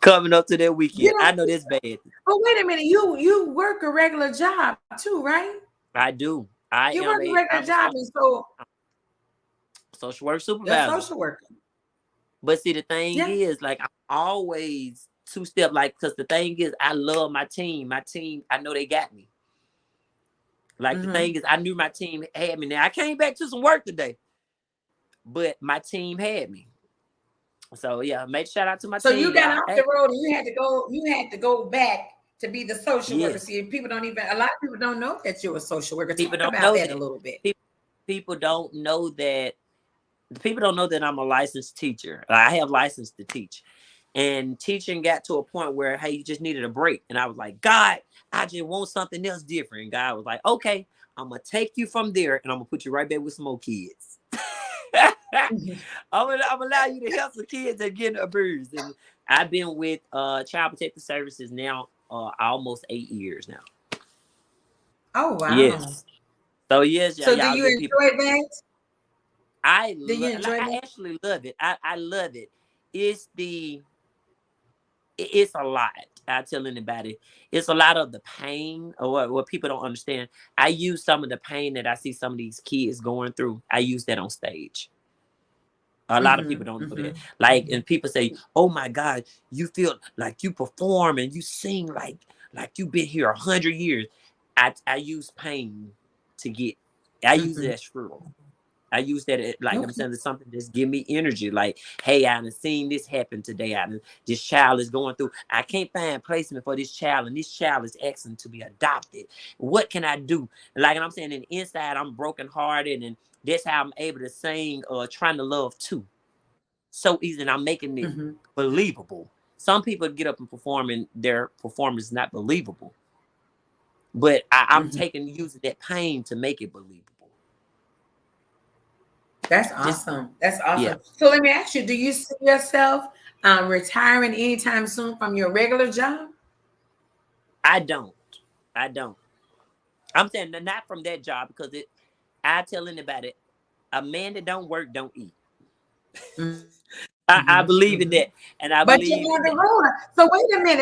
Coming up to that You weekend. I know, know this bad. but wait a minute. You work a regular job too, right? I do. I You am work a a regular I'm a job, and so social work you're a supervisor. social worker. But see, the thing Yeah. is, like, I'm always two step, like, because the thing is, I love my team. My team, I know they got me. Like, the Mm-hmm. thing is, I knew my team had me. Now, I came back to some work today, but my team had me. So, yeah, make shout out to my So you team, got y'all. off the Hey, road and you had to go. You had to go back to be the social worker. yes, See, people don't even. A lot of people don't know that you're a social worker. people Talk don't about know that a that. little bit. People, people don't know that. People don't know that I'm a licensed teacher. I have license to teach. And teaching got to a point where, hey, you just needed a break. And I was like, God, I just want something else different. And God was like, okay, I'm going to take you from there and I'm going to put you right back with some more kids. I'm allow you to help some kids that get abused. And I've been with Child Protective Services now almost 8 years now. Oh wow! Yes. So yes, So do y'all you good people. enjoy that? Do you Like, enjoy I that? actually love it. I love it. It's the it's a lot. I tell anybody, it's a lot of the pain or what people don't understand. I use some of the pain that I see some of these kids going through. I use that on stage. A lot of Mm-hmm. people don't know that. Mm-hmm. Like, and people say, "Oh my God, you feel like you perform and you sing like you've been here 100 years." I use pain to get. I use it Mm-hmm. as fuel. I use that like I'm Okay. saying, it's something that's give me energy. Like, hey, I done seen this happen today. This child is going through. I can't find placement for this child, and this child is asking to be adopted. What can I do? Like, and I'm saying, in the inside, I'm brokenhearted, and that's how I'm able to sing Trying to Love Too. So easy, and I'm making it Mm-hmm. believable. Some people get up and perform, and their performance is not believable. But I'm Mm-hmm. taking using that pain to make it believable. That's Just awesome. That's yeah. awesome. So let me ask you: do you see yourself retiring anytime soon from your regular job? I don't. I don't. I'm saying not from that job because it. I tell anybody, a man that don't work don't eat. Mm-hmm. I believe in Mm-hmm. that, and I But you're believe on the that. road. So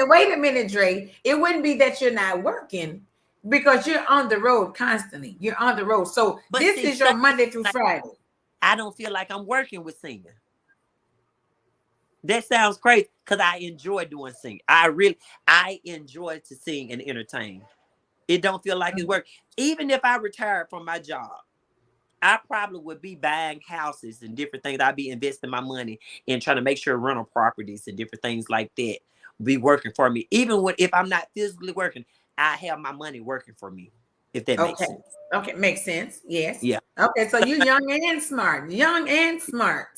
wait a minute, Dre. It wouldn't be that you're not working because you're on the road constantly. You're on the road. So But this see, is your singing, Monday through like, Friday. I don't feel like I'm working with singing. That sounds crazy because I enjoy doing singing. I enjoy to sing and entertain. It don't feel like it's work. Even if I retired from my job, I probably would be buying houses and different things. I'd be investing my money in trying to make sure rental properties and different things like that be working for me. Even if I'm not physically working, I have my money working for me. If that makes Okay. sense. Okay. Makes sense. Yes. Yeah. Okay. So you're young and smart. Young and smart.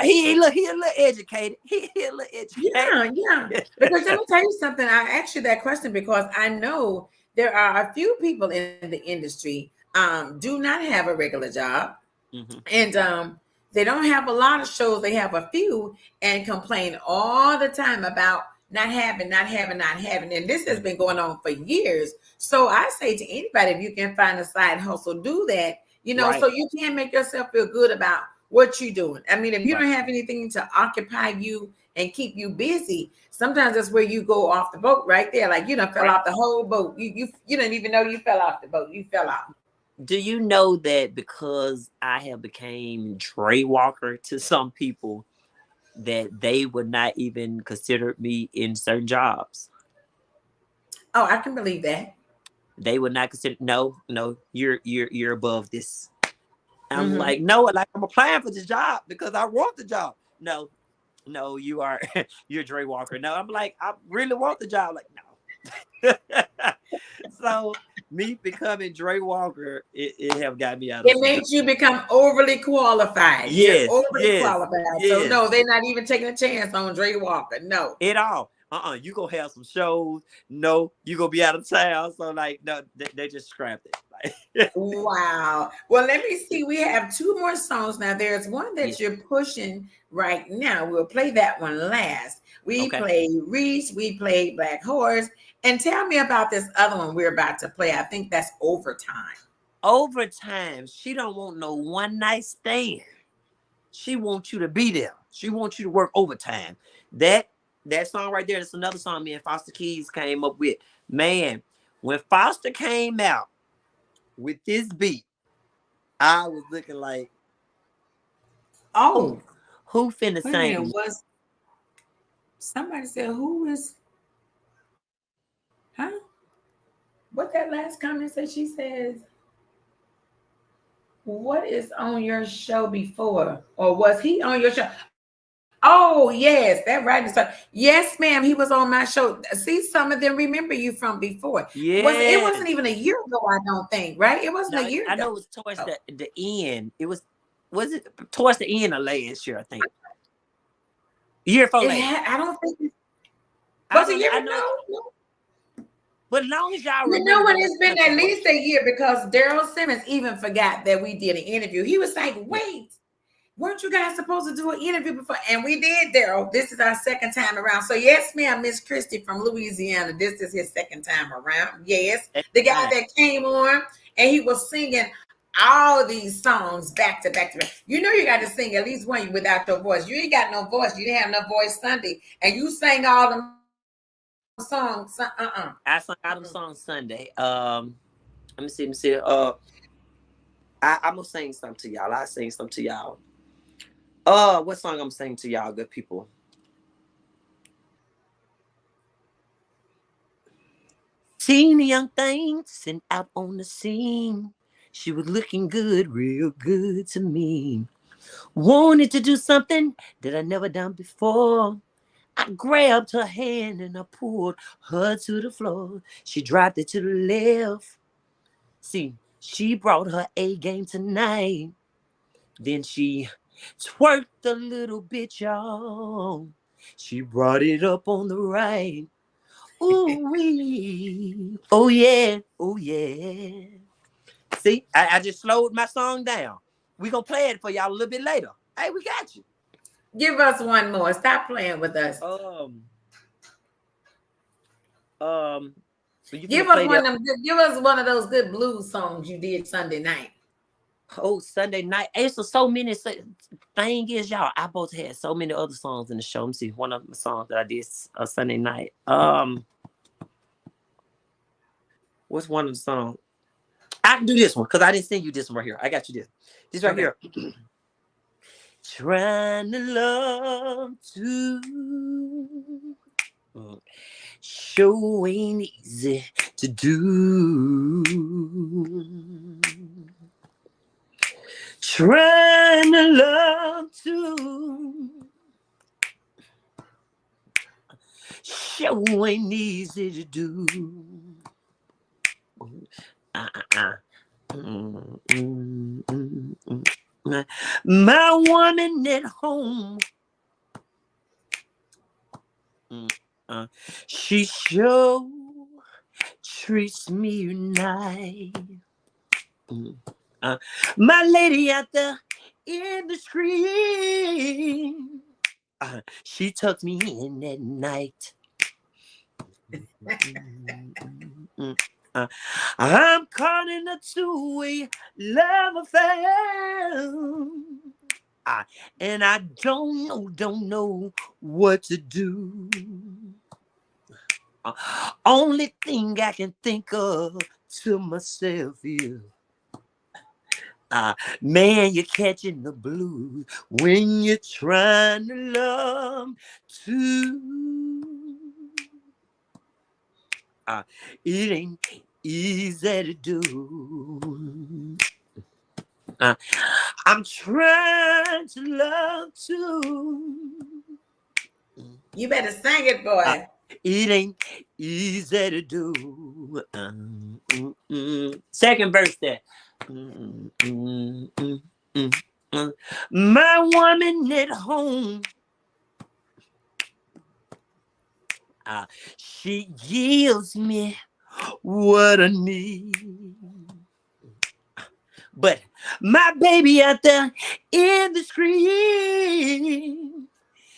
He a little educated. He a little educated. Yeah. Yeah. Because let me tell you something. I asked you that question because I know there are a few people in the industry do not have a regular job. Hmm. And they don't have a lot of shows. They have a few and complain all the time about not having. And this has been going on for years. So I say to anybody, if you can find a side hustle, do that. Right. So you can make yourself feel good about what you're doing. I mean, if you Right. don't have anything to occupy you and keep you busy, sometimes that's where you go off the boat right there. Like you done fell Right. off the whole boat. You didn't even know you fell off the boat. You fell off. Do you know that because I have became Dre Walker to some people that they would not even consider me in certain jobs? Oh, I can believe that. They would not consider. No, you're above this. I'm Mm-hmm. like, no, like I'm applying for this job because I want the job. No, you are you're Dre Walker. No, I'm like, I really want the job. Like, no. So me becoming Dre Walker, it have got me out of It some job. makes you become overly qualified. You're Yes, overly yes, qualified. So yes. no, they're not even taking a chance on Dre Walker. No. At all. You gonna have some shows. No, you gonna be out of town. So like, no, they just scrapped it. Like, Wow. Well, let me see. We have two more songs now. There's one yeah. that you're pushing right now. We'll play that one last. We Okay. played Reese. We played Black Horse. And tell me about this other one we're about to play. I think that's Overtime. Overtime. She don't want no one night stand. She wants you to be there. She wants you to work overtime. That song right there, that's another song me and Foster Keys came up with. Man, when Foster came out with this beat, I was looking like, Oh, who finna wait a minute. sing? Was somebody said who is, huh? What that last comment said? She says, what is on your show before? Or was he on your show? Oh, yes, that right. Yes, ma'am. He was on my show. See, some of them remember you from before. It Yeah. wasn't even a year ago, I don't think, right? It wasn't a No, year I ago. know it was towards the end. Was it towards the end of last year, I think. Year before last. I don't think it I was a don't year I ago. know, No. but as long as y'all You know remember what? doing It's been country at boy. least a year because Daryl Simmons even forgot that we did an interview. He was like, Yeah. wait, weren't you guys supposed to do an interview before? And we did, Daryl. This is our second time around. So yes, ma'am, Miss Christie from Louisiana. This is his second time around. Yes. The guy Time. that came on and he was singing all these songs back to back to back. You know you got to sing at least one without your voice. You ain't got no voice. You didn't have no voice Sunday. And you sang all them songs. I sung out them songs Sunday. Let me see. I'm gonna sing something to y'all. I sing something to y'all. What song I'm gonna sing to y'all, good people? Seen a young thing sent out on the scene. She was looking good, real good to me. Wanted to do something that I never done before. I grabbed her hand and I pulled her to the floor. She dropped it to the left. See, she brought her A game tonight. Then she twerked a little bit, y'all. She brought it up on the right. Ooh wee. Oh yeah. Oh yeah. See, I just slowed my song down. We gonna play it for y'all a little bit later. Hey, we got you. Give us one more. Stop playing with us. You Give finna us play one that. of them. Give us one of those good blues songs you did Sunday night. Oh, Sunday night. It's so many. Thing is, y'all, I both had so many other songs in the show. Let me see one of the songs that I did Sunday night. What's one of the songs? I can do this one because I didn't send you this one right here. I got you this. This right here. Trying to love too. Sure ain't easy to do. Trying to love too. Sure ain't easy to do. My woman at home, she sure treats me nice. My lady out there in the street, she tucks me in at night. I'm caught in a two-way love affair. And I don't know what to do. Only thing I can think of to myself is, man, you're catching the blues when you're trying to love too. It ain't easy to do. I'm trying to love too. You better sing it, boy. It ain't easy to do. Second verse there. My woman at home, she gives me what I need. But my baby out there in the street,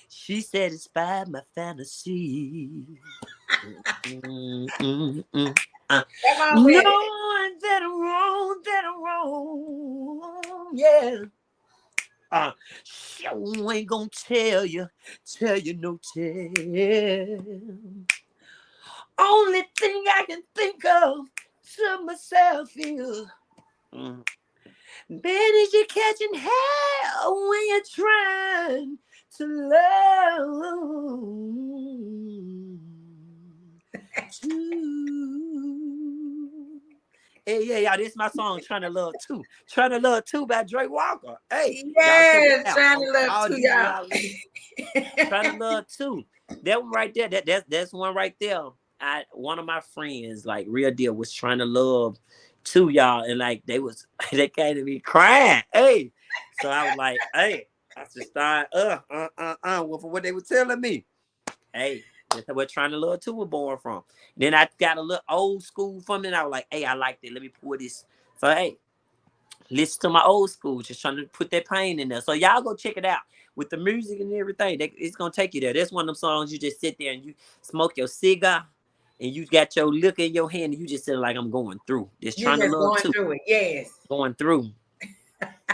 she satisfied my fantasy. Mm, mm, mm. Uh, Come on with it. Knowing that I'm wrong, yeah. Sure ain't gonna tell you no tale. Only thing I can think of to myself is, mm, man, is you catching hell when you're trying to love too. Hey, yeah, y'all, this is my song, Trying to Love Too. Trying to Love Too by Drake Walker. Hey, y'all check it Yes, out trying on to love all to digital y'all. outlets. Trying to Love Too. That one right there, that's one right there. One of my friends, like real deal, was trying to love too, y'all, and like they came to me crying. Hey, so I was like, hey, I just started well, for what they were telling me. Hey, that's where Trying to Love Too was born from. Then I got a little old school from it. And I was like, hey, I like that. Let me pour this. So hey, listen to my old school, just trying to put that pain in there. So y'all go check it out with the music and everything. It's gonna take you there. That's one of them songs you just sit there and you smoke your cigar and you got your liquor in your hand and you just sit like I'm going through. Just You Trying to just Love going Too. through it. Yes. Going through.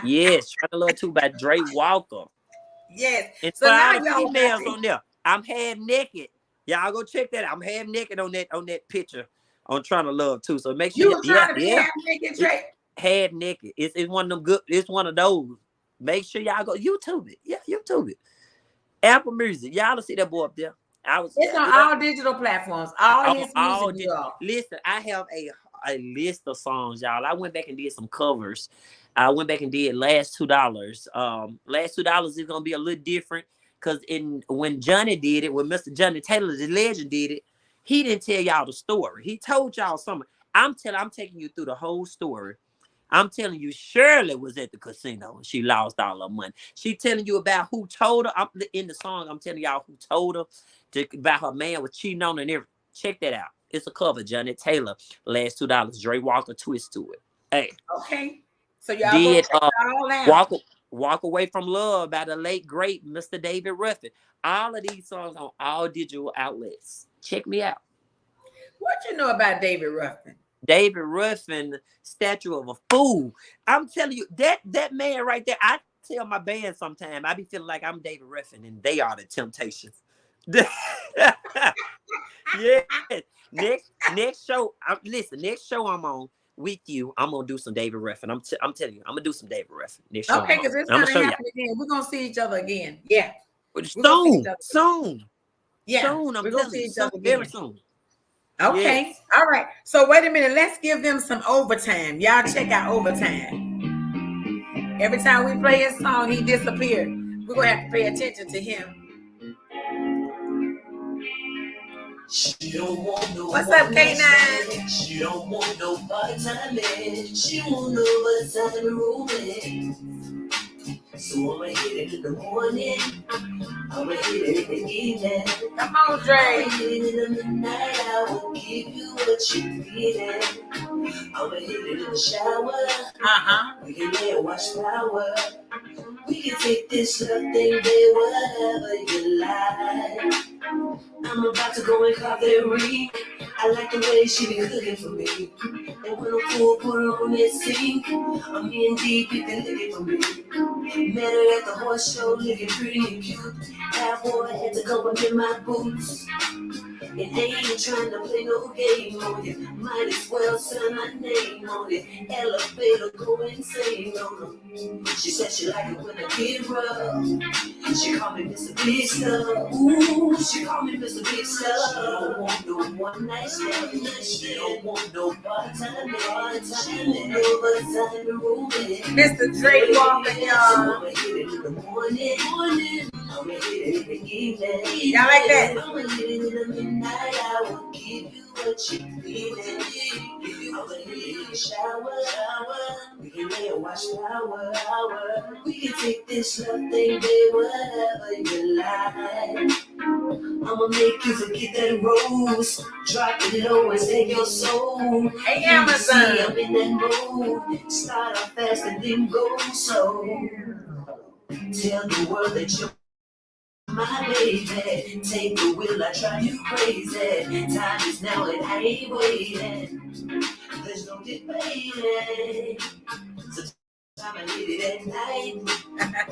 Yes, Trying to Love Too by Drake Walker. Yes. And So for now all the y'all got females to. on there, I'm half naked. Y'all go check that out. I'm half naked on that picture on Trying to Love Too. So make sure, You were yeah, trying to be yeah. half naked, It Drake. half naked. It's one of them good. It's one of those. Make sure y'all go YouTube it. Yeah, YouTube it. Apple Music. Y'all will see that boy up there. I was It's on yeah. all digital platforms. All On his music all is this. off. Listen, I have a list of songs, y'all. I went back and did some covers. I went back and did last $2. Last $2 is gonna be a little different because in when Johnny did it, when Mr. Johnny Taylor, the legend, did it, he didn't tell y'all the story. He told y'all something. I'm taking you through the whole story. I'm telling you, Shirley was at the casino and she lost all her money. She telling you about who told her. In the song, I'm telling y'all who told her about her man was cheating on her and everything. Check that out. It's a cover, Johnny Taylor. Last $2. Dre Walker twist to it. Hey, Okay. So y'all go did check it all out. Walk Away from Love by the late great Mr. David Ruffin. All of these songs on all digital outlets. Check me out. What you know about David Ruffin? David Ruffin, statue of a fool. I'm telling you, that man right there. I tell my band sometime, I be feeling like I'm David Ruffin and they are the Temptations. Yeah. Next show. Listen. Next show I'm on with you. I'm gonna do some David Ruffin. I'm telling you, I'm gonna do some David Ruffin next show Okay, I'm on. because it's I'm gonna gonna show y'all. happen again. We're gonna see each other again. Yeah. We're gonna see each Soon, other. soon, Yeah, soon. I'm we're gonna telling see you, each soon, other very again. soon. Okay. Yes. All right. So wait a minute. Let's give them some overtime. Y'all check out overtime. Every time we play his song, he disappeared. We're gonna have to pay attention to him. She don't want no What's up, K9? K9? She don't want no part-time man. She want no part-time roommate. So I'ma hit it in the morning. I'ma hit it in the evening. Come on, Dre. I'ma hit it in the midnight hour. Give you what you feeling. I'ma hit it in the shower. We can lay and watch flower. We can take this love thing, babe, whatever you like. I'm about to go and call that ring. I like the way she be cooking for me. And when I'm full, put her on that sink. I'm in deep, you can lick it for me. Met her at the horse show, looking pretty and cute. Half wore a head to come up in my boots. And they ain't trying to play no game on you. Might as well sign my name on it. Elevator go insane on her. She said she like it when I get rough. She call me Mr. Big Stuff. Ooh, she call me Mr. Big Stuff. She don't want no one night stand. She don't want no part-time man. She want no part-time roommate. Mr. Dre Walker, y'all. I'ma hit it in the morning. I'ma hit it in the evening. Y'all like that? I'ma hit it in the midnight. I will give you what you feeling. I'ma hit it in the shower. We can lay and watch flower. We can take this love thing, babe, whatever you like. I'ma make you forget that rose. Drop it low and take your soul. Hey, You can see Amazon. I'm in that mood. Start off fast and then go slow. Tell the world that you're my my baby. Take the wheel, I drive you crazy. Time is now and I ain't waiting. There's no debating. Sometimes I hit it at night.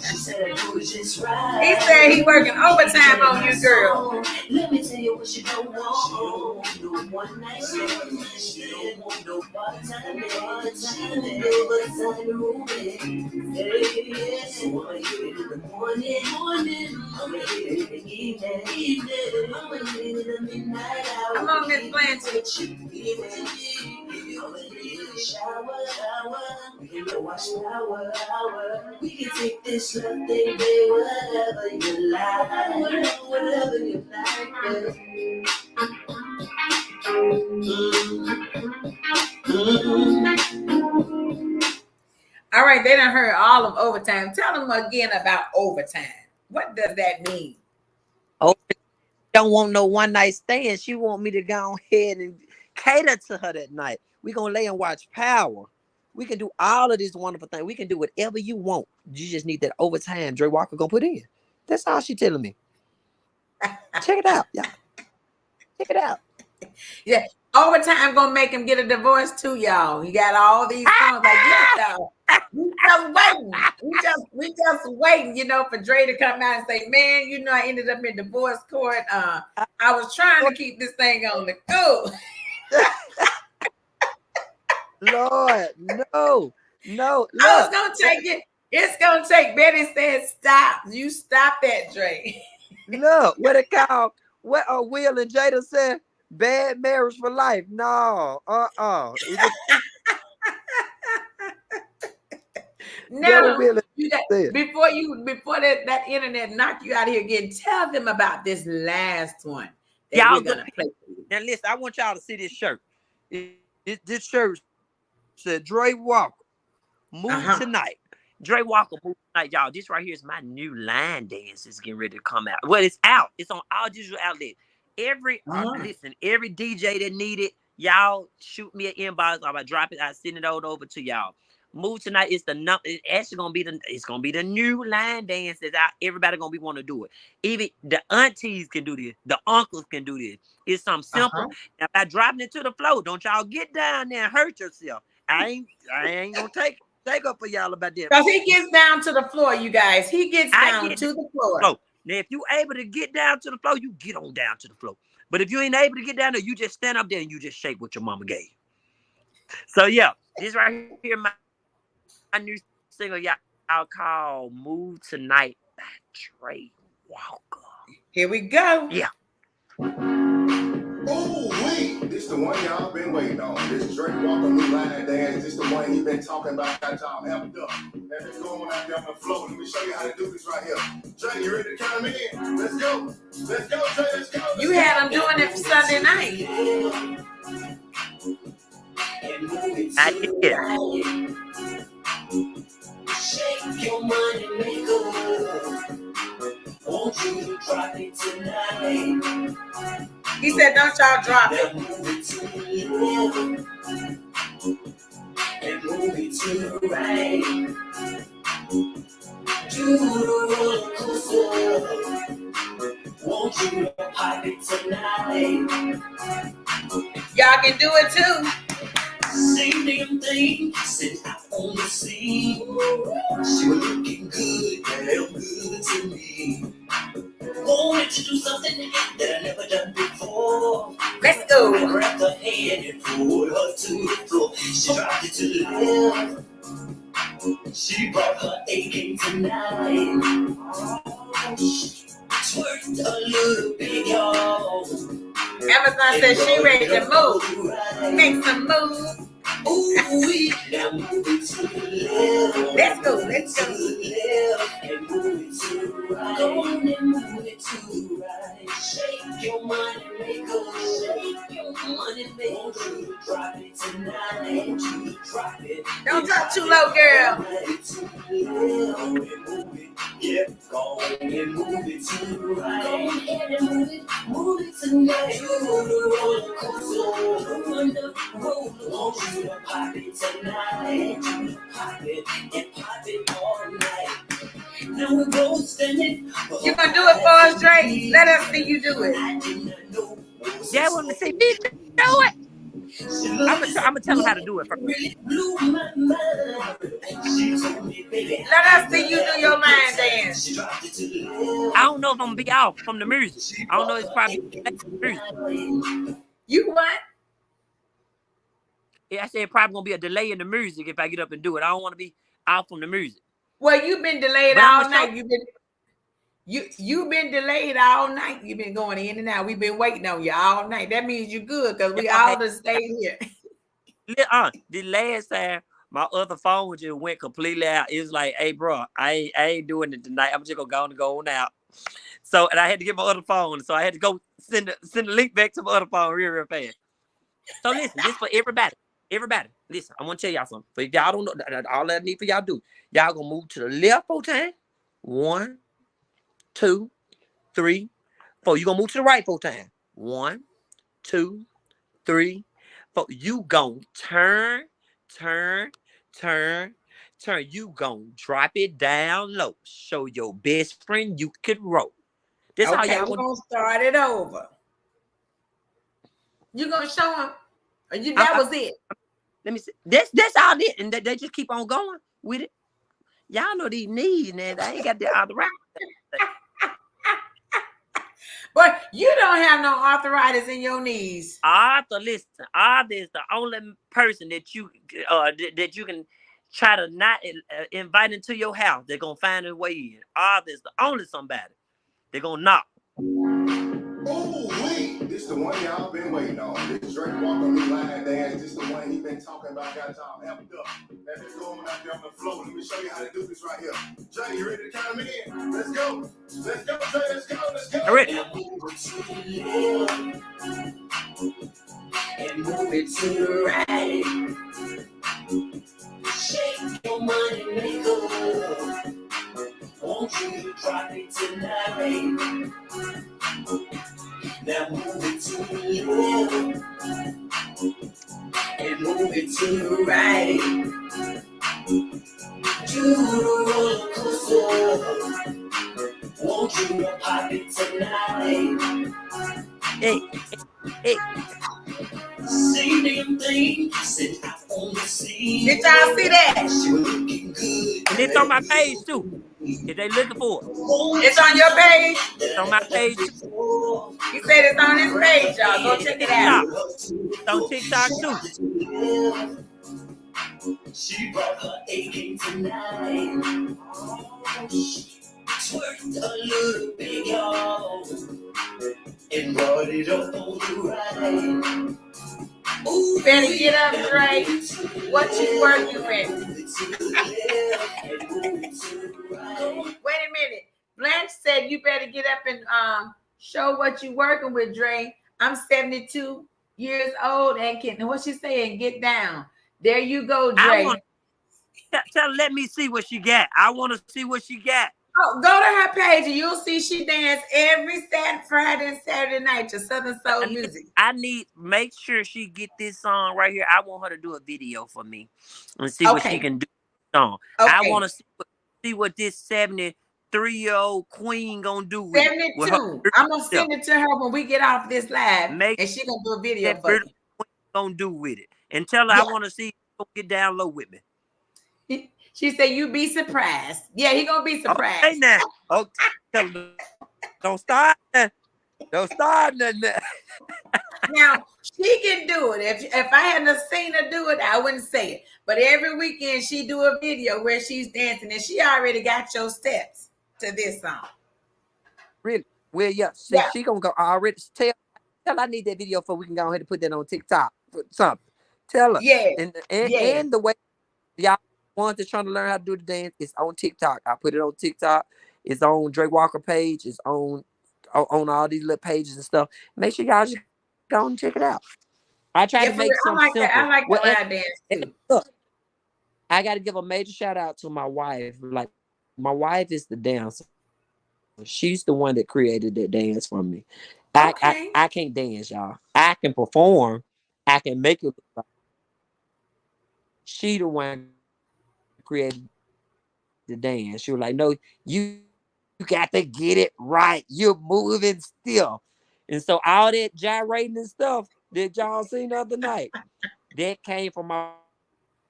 She said I do it just right. He said he working overtime on you, girl. Let me tell you what she don't want. She don't want no one night stand. She don't want no part-time. Overtime rooming. Yeah. So I'ma hit it in the morning. I'ma hit it in the evening. I'ma hit it in the midnight hour. Come on, Miss Blanchard. I'ma hit it in the shower. We can go wash shower. We can take this love thing, babe, whatever you like. Whatever you like, babe. All right, they done heard all of overtime. Tell them again about overtime. What does that mean? Oh, don't want no one night stand. She want me to go ahead and cater to her that night. We gonna lay and watch Power. We can do all of these wonderful things. We can do whatever you want. You just need that overtime Dre Walker gonna put in. That's all she telling me. Check it out, y'all. Check it out. Yeah, overtime gonna make him get a divorce too, y'all. He got all these songs like yes, y'all. We just waiting. We just waiting, you know, for Dre to come out and say, "Man, you know, I ended up in divorce court. I was trying to keep this thing on the go." Lord, no. Look. I was gonna take it. It's gonna take. Betty said, "Stop! You stop that, Dre." Look, what it called? What Will and Jada said? Bad marriage for life. No, Now, before that internet knock you out of here again, tell them about this last one that y'all we're gonna play for you. Now listen, I want y'all to see this shirt. This shirt said Dre Walker move tonight. Dre Walker move tonight, y'all. This right here is my new line dance. It's getting ready to come out. Well, it's out. It's on all digital outlets. Every DJ that need it, y'all shoot me an inbox. I'm gonna drop it. I send it over to y'all. Move tonight is it's actually gonna be the new line dance that's out. Everybody gonna be want to do it. Even the aunties can do this. The uncles can do this. It's something simple. Now, by dropping it to the floor, don't y'all get down there and hurt yourself. I ain't gonna take up for y'all about that. Because he gets down to the floor, you guys. He gets down to the floor. Now, if you able to get down to the floor, you get on down to the floor. But if you ain't able to get down there, you just stand up there and you just shake what your mama gave. So yeah, this right here, my new single, y'all call "Move Tonight" by Dre Walker. Here we go. Yeah. Oh, wait. This the one y'all been waiting on. This Dre Walker new line dance. This the one he been talking about. Got y'all amped up. Let me go on out there on the floor. Let me show you how to do this right here. Dre, you ready to count me in? Let's go. Let's go, Dre. Let's go. You had him doing it for Sunday night. I did. Shake your money maker. Won't you drop it tonight? He said, "Don't y'all drop it." Move it to the left and move it to the right. Do the roller coaster. Won't you pop it tonight? Y'all can do it too. Same damn thing, sit out on the scene. She was looking good, damn good to me. Wanted to do something that I never done before. Let's go. I grabbed her hand and pulled her to the floor. She dropped it to the left. She brought her A game tonight. Twerked a little bit, y'all. Amazon says she ready to move. Make some moves. Ooh, now move it to the left. Let's go. Let's go. To the left and move it to the right. Go on and move it to the right. Shake your money maker. Shake your money maker. Won't you drop it tonight? Won't you drop it? Don't drop too low, girl. Yeah, go on and move it to the right. Go ahead and move it tonight. Do the roller coaster, on the roller. Won't you pop it tonight? Pop it and pop it all night. Now we're both standing. You gonna do it for us, Drake? Let us see you do it. They want to see me do it. I'm gonna tell them how to do it first. Let us see you do your line dance. I don't know if I'm gonna be off from the music. I don't know. It's probably music. You what? Yeah, I said it's probably gonna be a delay in the music if I get up and do it. I don't want to be off from the music. Well, you've been delayed But I'm all gonna show. night. You've been delayed all night. You've been going in and out. We've been waiting on you all night. That means you're good because we Y'all all had just stayed here. the last time my other phone just went completely out. It was like, hey, bro, I ain't doing it tonight. I'm just gonna go on out. So, and I had to get my other phone. So I had to go send the link back to my other phone real fast. So listen, this for everybody. Everybody, listen, I want to tell y'all something. But if y'all don't know, all I need for y'all to do, y'all gonna move to the left 4 times. 1, 2, 3, 4. You gonna move to the right 4 times. 1, 2, 3, 4. You gonna turn. You gonna drop it down low. Show your best friend you could roll. This how Okay, y'all we're gonna. gonna start it over. You gonna show them? Or you? I, That I, was it. let me see. That's all it, and they just keep on going with it. Y'all know these knees, man. I ain't got the arthritis. But you don't have no arthritis in your knees. Arthur, listen. Arthur is the only person that you can try to not invite into your house. They're gonna find a way in. Arthur is the only somebody they're gonna knock. Oh, wait. This the one y'all been waiting on. This Drake Walk on Me line dance. This the one he been talking about. Got y'all amped up. Let me go on out there on the floor. Let me show you how to do this right here. Jay, you ready to count me in? Let's go. Let's go, Jay. Let's go. Let's go. All right. And move it to the right. Shake your money maker. Won't you drop it tonight? Now move it to the left and move it to the right. Do the roller coaster. Won't you pop it tonight? Hey. See them things sit out on the scene. Did y'all see that? She was looking good. And it's on my page too. If they looking for it, It's on your page. it's on my page too. He said it's on his page, y'all. Go check it out. It's on TikTok too. She brought her A game tonight. Twerked a little bit, y'all, and brought it up on the right. Ooh, Better get up, Drake. What you working with? Wait a minute. Blanche said you better get up and show what you working with, Dre. I'm 72 years old and can what she saying? Get down. There you go, I Dre. want let me see what she got. I want to see what she got. Oh, go to her page and you'll see she dance every Friday and Saturday night to Southern Soul music. I need make sure she get this song right here. I want her to do a video for me and see what she can do. Song. Okay. I want to see what this 73-year-old queen gonna do with 72. it. I'm gonna send it to her when we get off this live, Make and she gonna do a video that for you. queen gonna do with it, and tell her I want to see you get down low with me. She said you be surprised. Yeah, he gonna be surprised. Okay, now. Okay, don't start nothing. Don't start nothing. Now she can do it. If I hadn't seen her do it, I wouldn't say it. But every weekend she do a video where she's dancing, and she already got your steps to this song. Really? Well, yeah. She gonna go already. Tell I need that video for we can go ahead and put that on TikTok. Something. Tell her. Yeah. And the way y'all ones that's trying to learn how to do the dance, it's on TikTok. I put it on TikTok. It's on Drake Walker page. It's on all these little pages and stuff. Make sure y'all just go and check it out. I try to make something simple. I like the line dance too. Look, I got to give a major shout out to my wife. Like my wife is the dancer. She's the one that created that dance for me. Okay. I can't dance, y'all. I can perform. I can make it look like she the one created to dance. She was like, no, you got to get it right. You're moving still. And so all that gyrating and stuff that y'all seen the other night, that came from my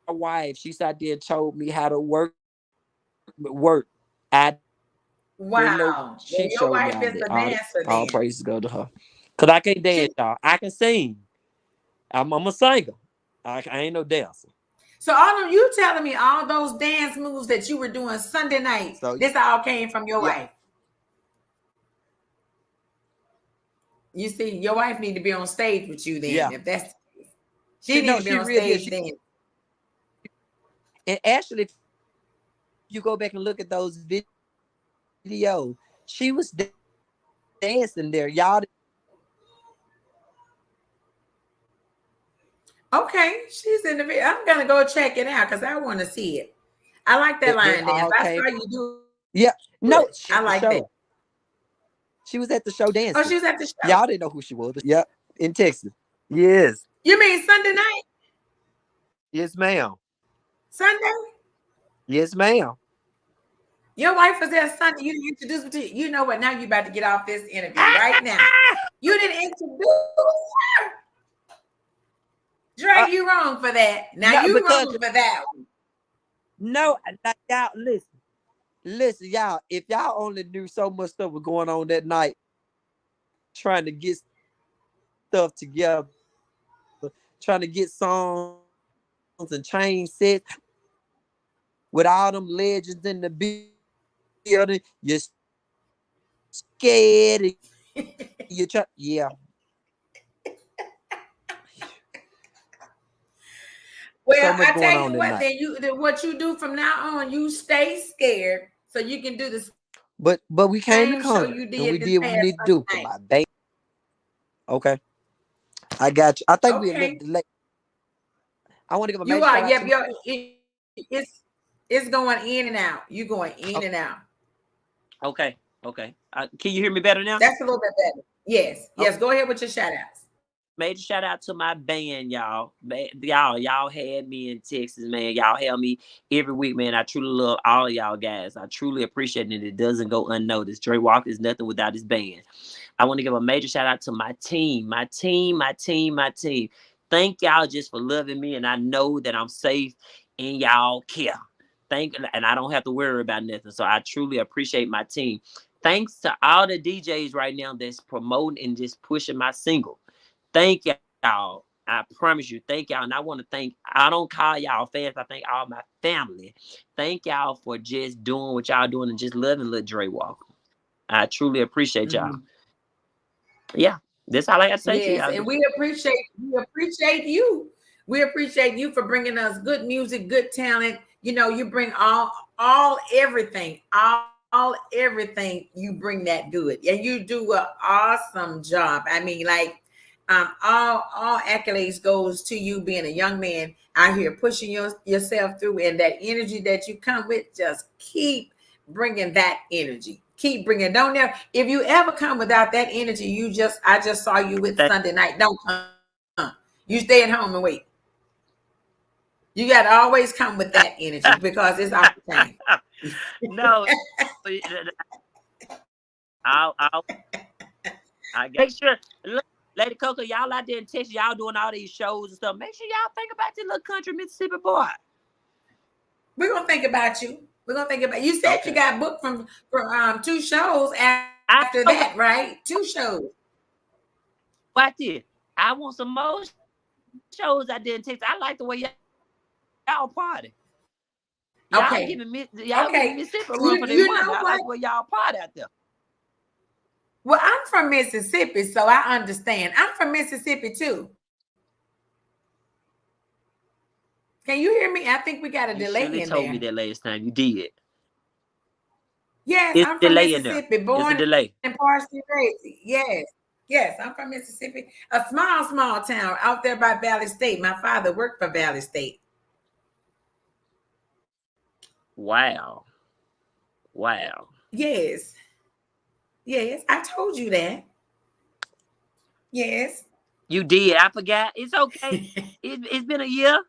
wife. She sat there and told me how to work. I didn't know. Wow. She Well, your showed me wife all is that. a dancer All then. praises go to her. Cause I can't dance, She, y'all. I can sing. I'm a singer. I ain't no dancer. so all of you telling me all those dance moves that you were doing Sunday night, So this all came from your yeah, wife. You see, your wife need to be on stage with you then. yeah. If that's she need No, to be she on really is. stage then. And actually, if you go back and look at those videos, she was dancing there. Y'all, Okay, she's in the video. I'm gonna go check it out because I want to see it. I like that it line dance. all I came. saw you do Yeah, no, it. she I at the like that. show. She was at the show Oh, dancing. she was at the show. Y'all didn't know who she was. Yeah, in Texas. Yes, You mean Sunday night? yes, ma'am. Sunday? Yes, ma'am. Your wife was there Sunday. You didn't introduce me to you. You know what? Now you about to get off this interview right now. Ah! You didn't introduce her. Dre, Uh, you wrong for that. Now no, you because wrong for that one. no, like, y'all listen, y'all. If y'all only knew so much stuff was going on that night, trying to get stuff together, trying to get songs and chain sets with all them legends in the building. You're scared. And you try, yeah. So Well, much I going tell on you what, tonight. then what you do from now on, you stay scared so you can do the But we came to same show conquer you and we did this did what we past need to do for Sunday night. my baby. Okay, I got you. I think we a Okay, little late. I want to give a you major are. shout out Yep, to my it's going in and out. You going in and out. okay. Can you hear me better now? That's a little bit better. Yes, Okay. yes. Go ahead with your shout outs. Major shout out to my band, y'all. Y'all had me in Texas, man. Y'all held me every week, man. I truly love all of y'all guys. I truly appreciate it. It doesn't go unnoticed. Dre Walker is nothing without his band. I want to give a major shout out to my team. Thank y'all just for loving me, and I know that I'm safe and y'all care. And I don't have to worry about nothing. So I truly appreciate my team. Thanks to all the DJs right now that's promoting and just pushing my single. Thank y'all. I promise you, thank y'all. And I want to thank, I don't call y'all fans, I thank all my family. Thank y'all for just doing what y'all doing and just loving Lil Dre Walker. I truly appreciate y'all. Mhm. Yeah, that's all I got to say to Yes, y'all. and we appreciate you. We appreciate you for bringing us good music, good talent. You know, you bring all everything, all everything. You bring that good, and you do an awesome job. I mean, like, all accolades goes to you being a young man out here pushing yourself through, and that energy that you come with. Just keep bringing that energy. Keep bringing. Don't ever. If you ever come without that energy, I just saw you with Thank- Sunday night. Don't come. You stay at home and wait. You got to always come with that energy because it's off the chain. no, I'll make sure. Look, Lady Coco, y'all out there in Texas, y'all doing all these shows and stuff. Make sure y'all think about this little country Mississippi boy. We're gonna think about you. We're gonna think about you. Said you Okay. got booked from 2 shows I after know that, right? 2 shows. what did. I want some more shows I did in Texas. I like the way y'all party. Okay. Y'all giving Okay. Mississippi a run You for their you money. know I what? like the way y'all party out there. Well, I'm from Mississippi, so I understand. I'm from Mississippi too. Can you hear me? I think we got a You delay surely in told me there. that last time. You did. Yes, It's I'm a from delay in there. Mississippi, It's a born delay. and partially raised. Yes. Yes, I'm from Mississippi. A small town out there by Valley State. My father worked for Valley State. Wow. Wow. Yes. Yes, I told you that. Yes. You did. I forgot. It's okay. It's been a year.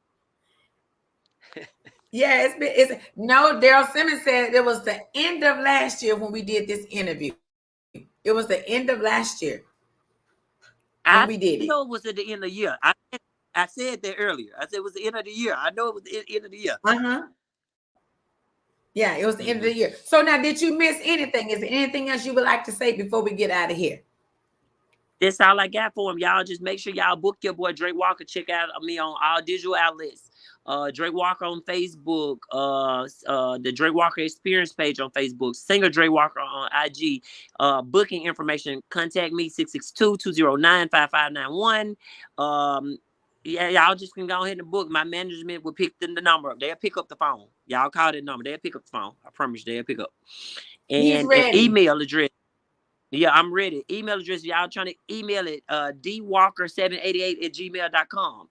Yeah, it's no. Daryl Simmons said it was the end of last year when we did this interview. It was the end of last year when we did I it. know it was at the end of the year. I said that earlier. I said it was the end of the year. I know it was the end of the year. Yeah, it was the end of the Mm-hmm. year. So now, did you miss anything? Is there anything else you would like to say before we get out of here? That's all I got for him. Y'all just make sure y'all book your boy Drake Walker. Check out me on all digital outlets. Drake Walker on Facebook. The Drake Walker Experience page on Facebook. Singer Drake Walker on IG. Booking information. Contact me 662-209-5591. Yeah, y'all just can go ahead and book. My management will pick the number up. They'll pick up the phone. Y'all call that number. They'll pick up the phone. I promise you, they'll pick up. He's And ready. email address. Yeah, I'm ready. Email address, y'all trying to email it, dwalker788@gmail.com.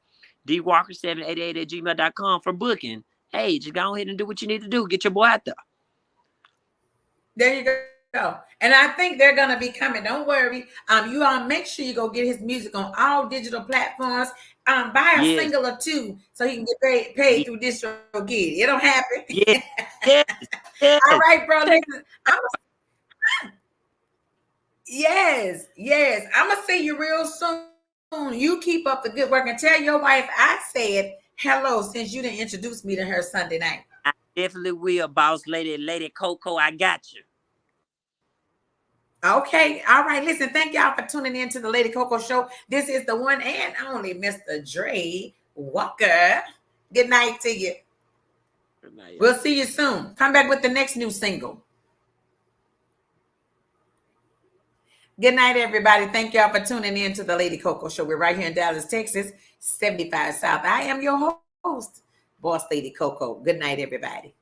dwalker788@gmail.com for booking. Hey, just go ahead and do what you need to do. Get your boy out there. There you go. And I think they're gonna be coming. Don't worry. You all make sure you go get his music on all digital platforms. Buy a Yes. single or two so he can get paid Yes. through DistroKid. It'll happen. Yes. Yes. Yes. All right, bro. Listen, yes. I'm gonna see you real soon. You keep up the good work and tell your wife I said hello since you didn't introduce me to her Sunday night. I definitely will, boss lady CoCo. I got you. Okay. All right. Listen, thank y'all for tuning in to the Lady CoCo Show. This is the one and only Mr. Dre Walker. Good night to you. Good night, We'll y'all. see you soon. Come back with the next new single. Good night, everybody. Thank y'all for tuning in to the Lady CoCo Show. We're right here in Dallas, Texas, 75 South. I am your host, Boss Lady CoCo. Good night, everybody.